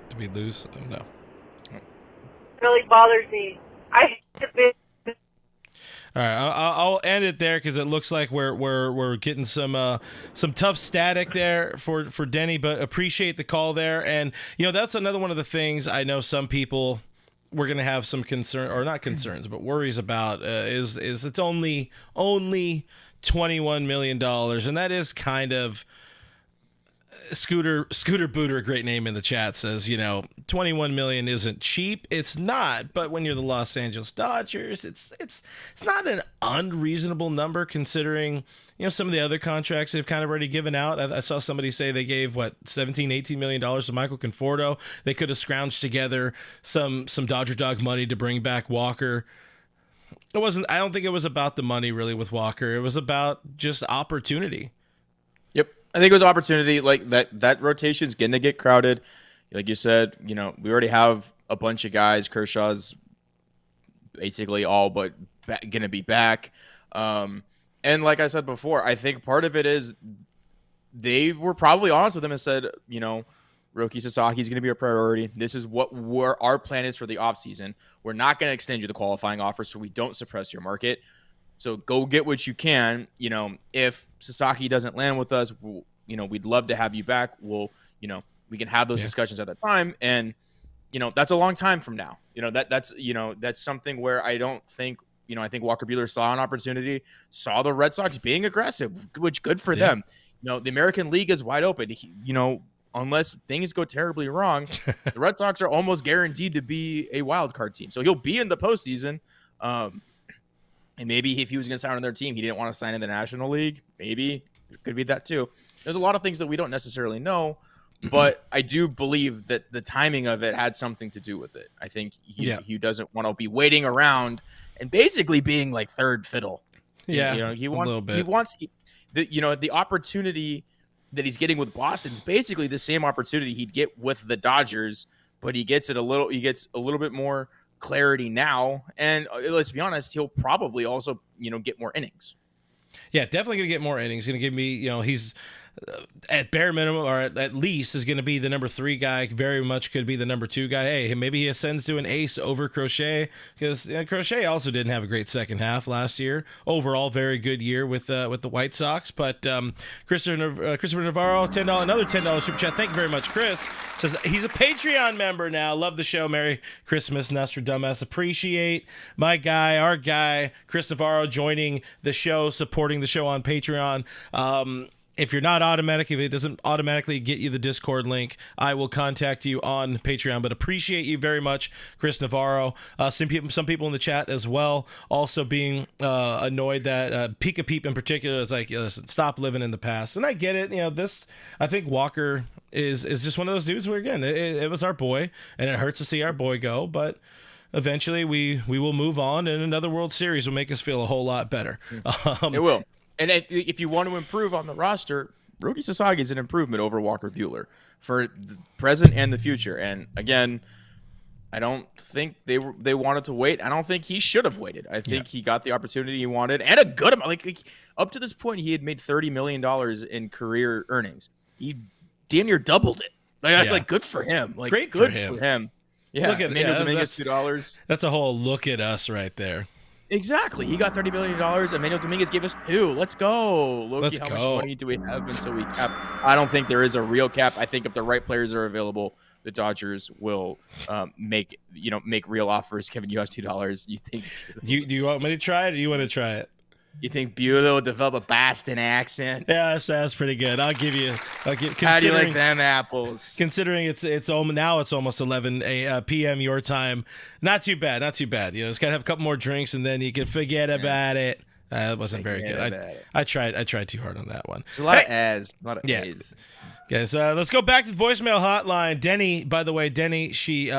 Did we lose? Oh, no.
It really bothers me. I hate the business.
All right, I'll end it there because it looks like we're getting some tough static there for Denny, but appreciate the call there. And that's another one of the things I know some people we're gonna have some concern, or not concerns, but worries about is it's only $21 million, and that is kind of. Scooter Booter, a great name in the chat, says, 21 million isn't cheap. It's not, but when you're the Los Angeles Dodgers, it's not an unreasonable number considering, some of the other contracts they've kind of already given out. I saw somebody say they gave $17-18 million to Michael Conforto. They could have scrounged together some Dodger dog money to bring back Walker. I don't think it was about the money really with Walker. It was about just opportunity.
Yep. I think it was opportunity. Like that rotation's going to get crowded. Like you said, we already have a bunch of guys. Kershaw's basically all but going to be back. And like I said before, I think part of it is they were probably honest with him and said, Roki Sasaki is going to be a priority. This is what our plan is for the offseason. We're not going to extend you the qualifying offer so we don't suppress your market. So go get what you can. If Sasaki doesn't land with us, we'd love to have you back. We can have those discussions at that time. And, that's a long time from now. That's something where I don't think, I think Walker Buehler saw an opportunity, saw the Red Sox being aggressive, which good for them. The American League is wide open. Unless things go terribly wrong, the Red Sox are almost guaranteed to be a wild card team. So he'll be in the postseason. And maybe if he was going to sign on their team, he didn't want to sign in the National League. Maybe it could be that too. There's a lot of things that we don't necessarily know, but I do believe that the timing of it had something to do with it. I think he doesn't want to be waiting around and basically being like third fiddle.
Yeah,
he wants the opportunity that he's getting with Boston is basically the same opportunity he'd get with the Dodgers, but he gets a little bit more clarity now, and let's be honest, he'll probably also get more innings.
Yeah, definitely gonna get more innings. Gonna give me, he's at bare minimum, or at least is going to be the number 3 guy. Very much could be the number 2 guy. Hey, maybe he ascends to an ace over Crochet, because Crochet also didn't have a great second half last year. Overall, very good year with the White Sox. But Christopher Navarro, another $10 super chat. Thank you very much, Chris. Says he's a Patreon member now. Love the show. Merry Christmas, Nostradamus. Appreciate my guy, our guy, Chris Navarro, joining the show, supporting the show on Patreon. If you're not automatic, if it doesn't automatically get you the Discord link, I will contact you on Patreon. But appreciate you very much, Chris Navarro. Some people in the chat as well, also being annoyed that Pika Peep in particular is like, listen, stop living in the past. And I get it. I think Walker is just one of those dudes where, again, it was our boy, and it hurts to see our boy go. But eventually we will move on, and another World Series will make us feel a whole lot better.
It will. And if you want to improve on the roster, Roki Sasaki is an improvement over Walker Buehler for the present and the future. And again, I don't think they wanted to wait. I don't think he should have waited. I think he got the opportunity he wanted, and a good amount. Like up to this point, he had made $30 million in career earnings. He damn near doubled it. Like good for him. Like
great
good
for him.
Yeah,
look at
Emmanuel Dominguez $2.
That's a whole look at us right there.
Exactly. He got $30 million. Emmanuel Dominguez gave us $2. Let's go. Loki, how much money do we have until we cap? I don't think there is a real cap. I think if the right players are available, the Dodgers will make real offers. Kevin, you have $2. You think
do you want me to try it, or do you want to try it?
You think Buehler will develop a Boston accent?
Yeah, that's pretty good. How do you like
them apples?
Considering it's almost 11 p.m. your time, not too bad. You know, just gotta have a couple more drinks and then you can forget about it. It wasn't very good. I tried too hard on that one.
It's a lot of A's, a lot of A's.
Okay, so let's go back to the voicemail hotline. Denny, by the way, she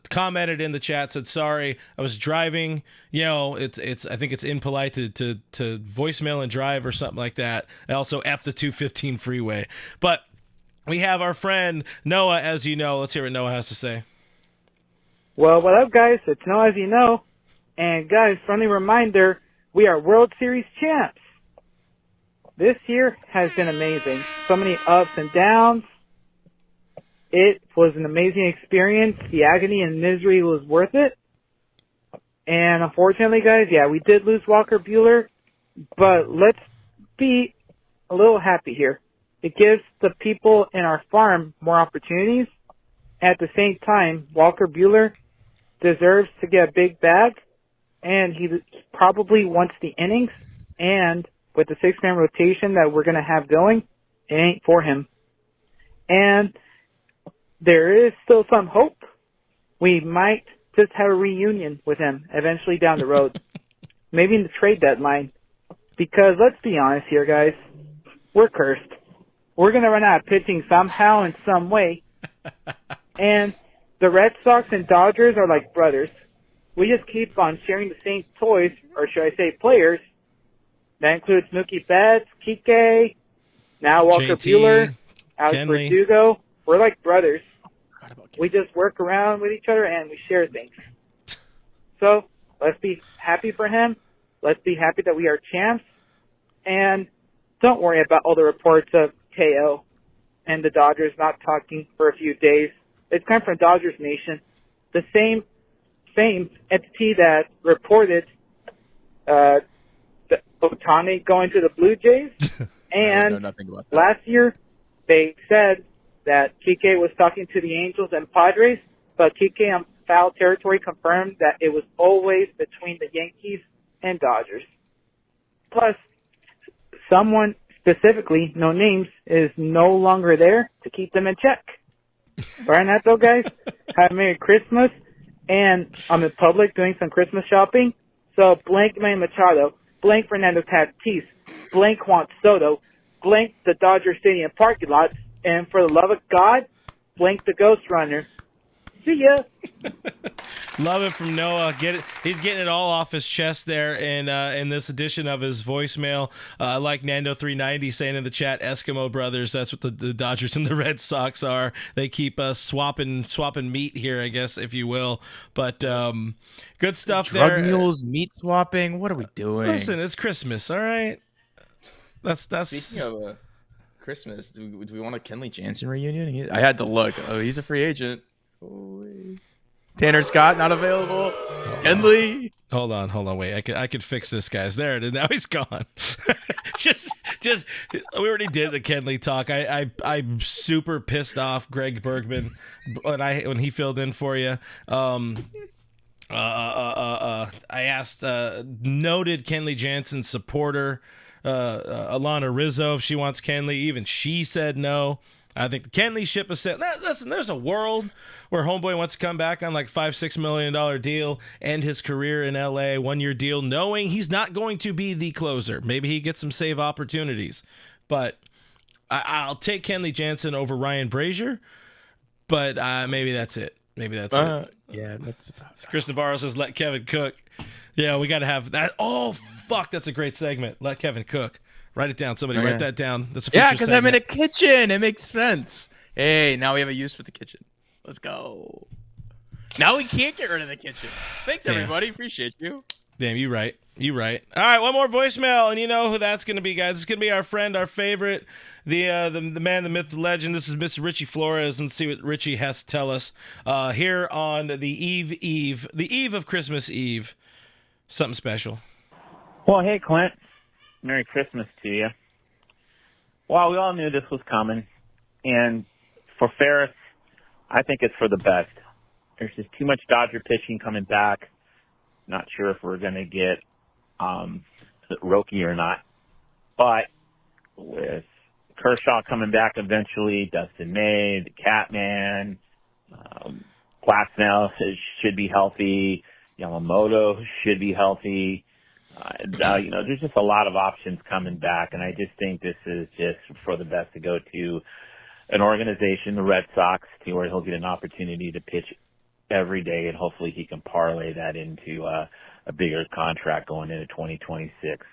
commented in the chat, said, sorry, I was driving. You know, I think it's impolite to voicemail and drive or something like that. I also F the 215 freeway. But we have our friend Noah, as you know. Let's hear what Noah has to say.
Well, what up, guys? It's Noah, as you know. And, guys, friendly reminder, we are World Series champs. This year has been amazing. So many ups and downs. It was an amazing experience. The agony and misery was worth it. And unfortunately, guys, we did lose Walker Buehler, but let's be a little happy here. It gives the people in our farm more opportunities. At the same time, Walker Buehler deserves to get a big bag, and he probably wants the innings, and with the 6-man rotation that we're going to have going, it ain't for him. And there is still some hope. We might just have a reunion with him eventually down the road. Maybe in the trade deadline. Because let's be honest here, guys. We're cursed. We're going to run out of pitching somehow in some way. And the Red Sox and Dodgers are like brothers. We just keep on sharing the same toys, or should I say players. That includes Mookie Betts, Kike, now Walker Buehler, Alex Verdugo. We're like brothers. We just work around with each other and we share things. So let's be happy for him. Let's be happy that we are champs. And don't worry about all the reports of KO and the Dodgers not talking for a few days. It's come from Dodgers Nation. The same entity that reported Ohtani going to the Blue Jays. And last year, they said that Kike was talking to the Angels and Padres, but Kike on foul territory confirmed that it was always between the Yankees and Dodgers. Plus, someone specifically, no names, is no longer there to keep them in check. Right now, though, guys, have a Merry Christmas, and I'm in public doing some Christmas shopping, so blank Manny Machado, blank Fernando Tatis, blank Juan Soto, blank the Dodger Stadium parking lot, and for the love of God, blank the Ghost Runner. See ya.
Love it from Noah. He's getting it all off his chest there in this edition of his voicemail. Like Nando390 saying in the chat, Eskimo brothers. That's what the Dodgers and the Red Sox are. They keep swapping meat here, I guess, if you will. But good stuff there.
Drug mules, meat swapping. What are we doing?
Listen, it's Christmas, all right? That's
Speaking of Christmas, do we want a Kenley Jansen reunion? I had to look. Oh, he's a free agent. Holy. Tanner Scott not available. Kenley.
Hold on, wait. I could fix this, guys. There it is. Now he's gone. just we already did the Kenley talk. I'm super pissed off Greg Bergman when he filled in for you. I asked noted Kenley Jansen supporter Alana Rizzo if she wants Kenley. Even she said no. I think the Kenley ship is set. Listen, there's a world where homeboy wants to come back on like $5-6 million deal, end his career in LA, 1-year deal, knowing he's not going to be the closer. Maybe he gets some save opportunities, but I'll take Kenley Jansen over Ryan Brazier. But maybe that's it. Maybe that's it.
Yeah, that's about it.
Chris Navarro says, let Kevin cook. Yeah, we got to have that. Oh, fuck. That's a great segment. Let Kevin cook. Write it down. Somebody write that down. That's a future
because I'm in
segment.
a kitchen. It makes sense. Hey, now we have a use for the kitchen. Let's go. Now we can't get rid of the kitchen. Thanks, everybody. Appreciate you.
Damn, you right. You right. All right, one more voicemail, and you know who that's going to be, guys. It's going to be our friend, our favorite, the man, the myth, the legend. This is Mr. Richie Flores, and see what Richie has to tell us here on the eve of Christmas Eve. Something special.
Well, hey, Clint. Merry Christmas to you. Well, we all knew this was coming, and for Ferris, I think it's for the best. There's just too much Dodger pitching coming back. Not sure if we're going to get Roki or not. But with Kershaw coming back eventually, Dustin May, the Catman, Glasnow should be healthy, Yamamoto should be healthy. There's just a lot of options coming back, and I just think this is just for the best to go to an organization, the Red Sox, to where he'll get an opportunity to pitch every day, and hopefully he can parlay that into a bigger contract going into 2026.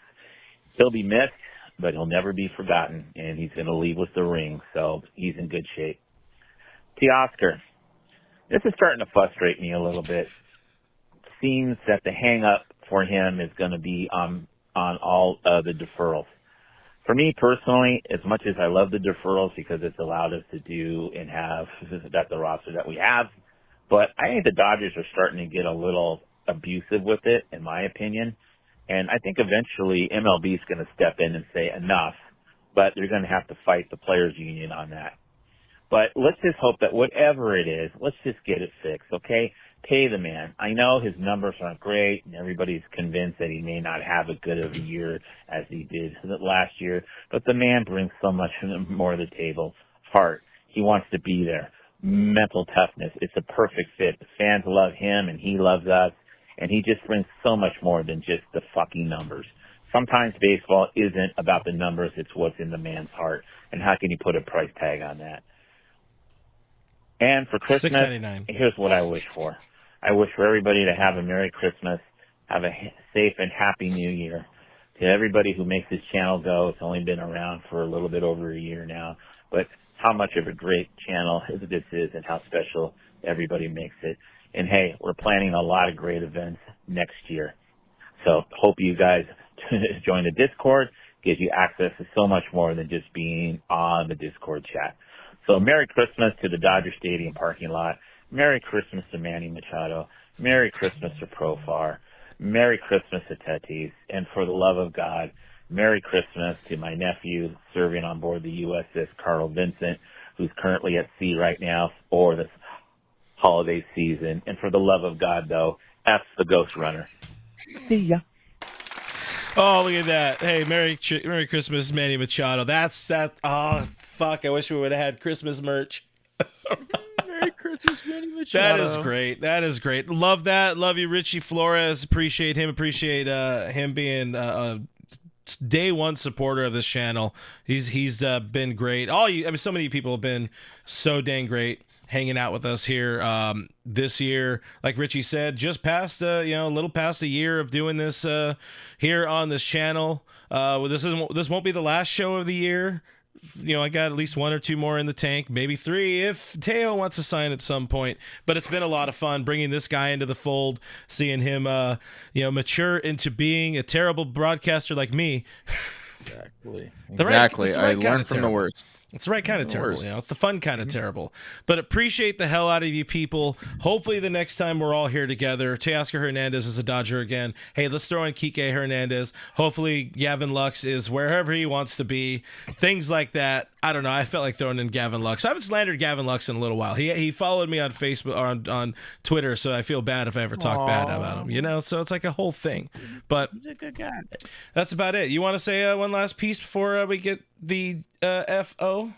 He'll be missed, but he'll never be forgotten, and he's going to leave with the ring, so he's in good shape. Teoscar, this is starting to frustrate me a little bit. It seems that the hang-up for him is going to be on all the deferrals. For me personally, as much as I love the deferrals because it's allowed us to do and have that the roster that we have, but I think the Dodgers are starting to get a little abusive with it, in my opinion. And I think eventually MLB is going to step in and say enough, but they're going to have to fight the players union on that. But let's just hope that whatever it is, let's just get it fixed, okay? Pay the man. I know his numbers aren't great, and everybody's convinced that he may not have as good of a year as he did last year, but the man brings so much more to the table. Heart. He wants to be there. Mental toughness. It's a perfect fit. The fans love him, and he loves us, and he just brings so much more than just the fucking numbers. Sometimes baseball isn't about the numbers, it's what's in the man's heart, and how can you put a price tag on that? And for Christmas, here's what I wish for. I wish for everybody to have a Merry Christmas, have a safe and happy New Year. To everybody who makes this channel go, it's only been around for a little bit over a year now, but how much of a great channel this is and how special everybody makes it. And hey, we're planning a lot of great events next year. So hope you guys join the Discord. Gives you access to so much more than just being on the Discord chat. So Merry Christmas to the Dodger Stadium parking lot. Merry Christmas to Manny Machado. Merry Christmas to Profar. Merry Christmas to Tatis. And for the love of God, Merry Christmas to my nephew serving on board the USS Carl Vincent, who's currently at sea right now for this holiday season. And for the love of God, though, F the Ghost Runner. See ya.
Oh, look at that. Hey, Merry Christmas, Manny Machado. That's that. Oh, fuck. I wish we would have had Christmas merch.
Merry Christmas, Manny Machado.
That is great. That is great. Love that. Love you, Richie Flores. Appreciate him. Appreciate him being a day one supporter of this channel. He's been great. So many people have been so dang great hanging out with us here this year. Like Richie said, just past a little past a year of doing this here on this channel. This won't be the last show of the year. I got at least one or two more in the tank, maybe three if Teo wants to sign at some point. But it's been a lot of fun bringing this guy into the fold, seeing him mature into being a terrible broadcaster like me.
Exactly. I learned from the worst.
It's the right kind of terrible. It's the fun kind of terrible. But appreciate the hell out of you people. Hopefully the next time we're all here together, Teoscar Hernandez is a Dodger again. Hey, let's throw in Kike Hernandez. Hopefully Gavin Lux is wherever he wants to be. Things like that. I don't know. I felt like throwing in Gavin Lux. I haven't slandered Gavin Lux in a little while. He followed me on Facebook or on Twitter, so I feel bad if I ever talk bad about him. So it's like a whole thing. But
he's a good guy.
That's about it. You want to say one last piece before we get the FO?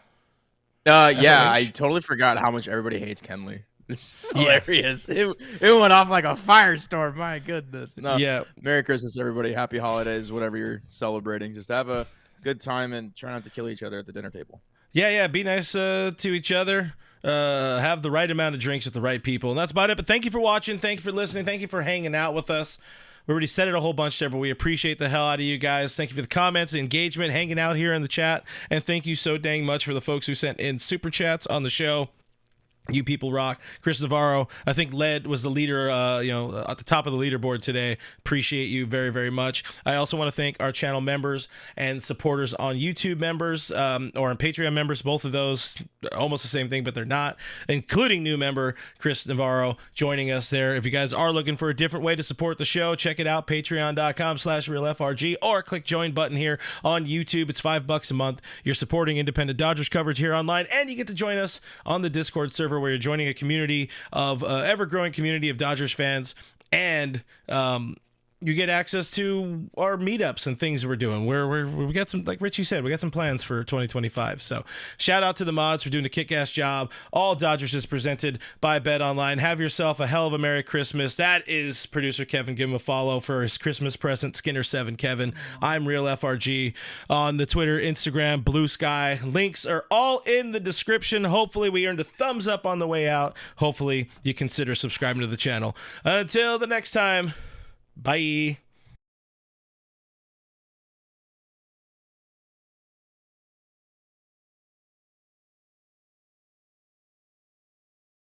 Yeah, I totally forgot how much everybody hates Kenley. It's just hilarious. It went off like a firestorm. My goodness. No,
yeah.
Merry Christmas, everybody. Happy holidays, whatever you're celebrating. Just have a good time and try not to kill each other at the dinner table.
Yeah. Be nice to each other. have the right amount of drinks with the right people. And that's about it. But thank you for watching. Thank you for listening. Thank you for hanging out with us. We already said it a whole bunch there, but we appreciate the hell out of you guys. Thank you for the comments, engagement, hanging out here in the chat. And thank you so dang much for the folks who sent in super chats on the show. You people rock. Chris Navarro, I think Led was the leader, at the top of the leaderboard today. Appreciate you very, very much. I also want to thank our channel members and supporters on YouTube members or on Patreon members. Both of those, almost the same thing, but they're not, including new member Chris Navarro joining us there. If you guys are looking for a different way to support the show, check it out, patreon.com/realfrg, or click join button here on YouTube. It's $5 a month. You're supporting independent Dodgers coverage here online, and you get to join us on the Discord server, where you're joining a community of ever-growing community of Dodgers fans, and you get access to our meetups and things we're doing. We got some, like Richie said, we got some plans for 2025. So shout out to the mods for doing a kick-ass job. All Dodgers is presented by Bet Online. Have yourself a hell of a Merry Christmas. That is producer Kevin. Give him a follow for his Christmas present, Skinner7 Kevin. I'm Real FRG on the Twitter, Instagram, Blue Sky. Links are all in the description. Hopefully we earned a thumbs up on the way out. Hopefully you consider subscribing to the channel. Until the next time, bye.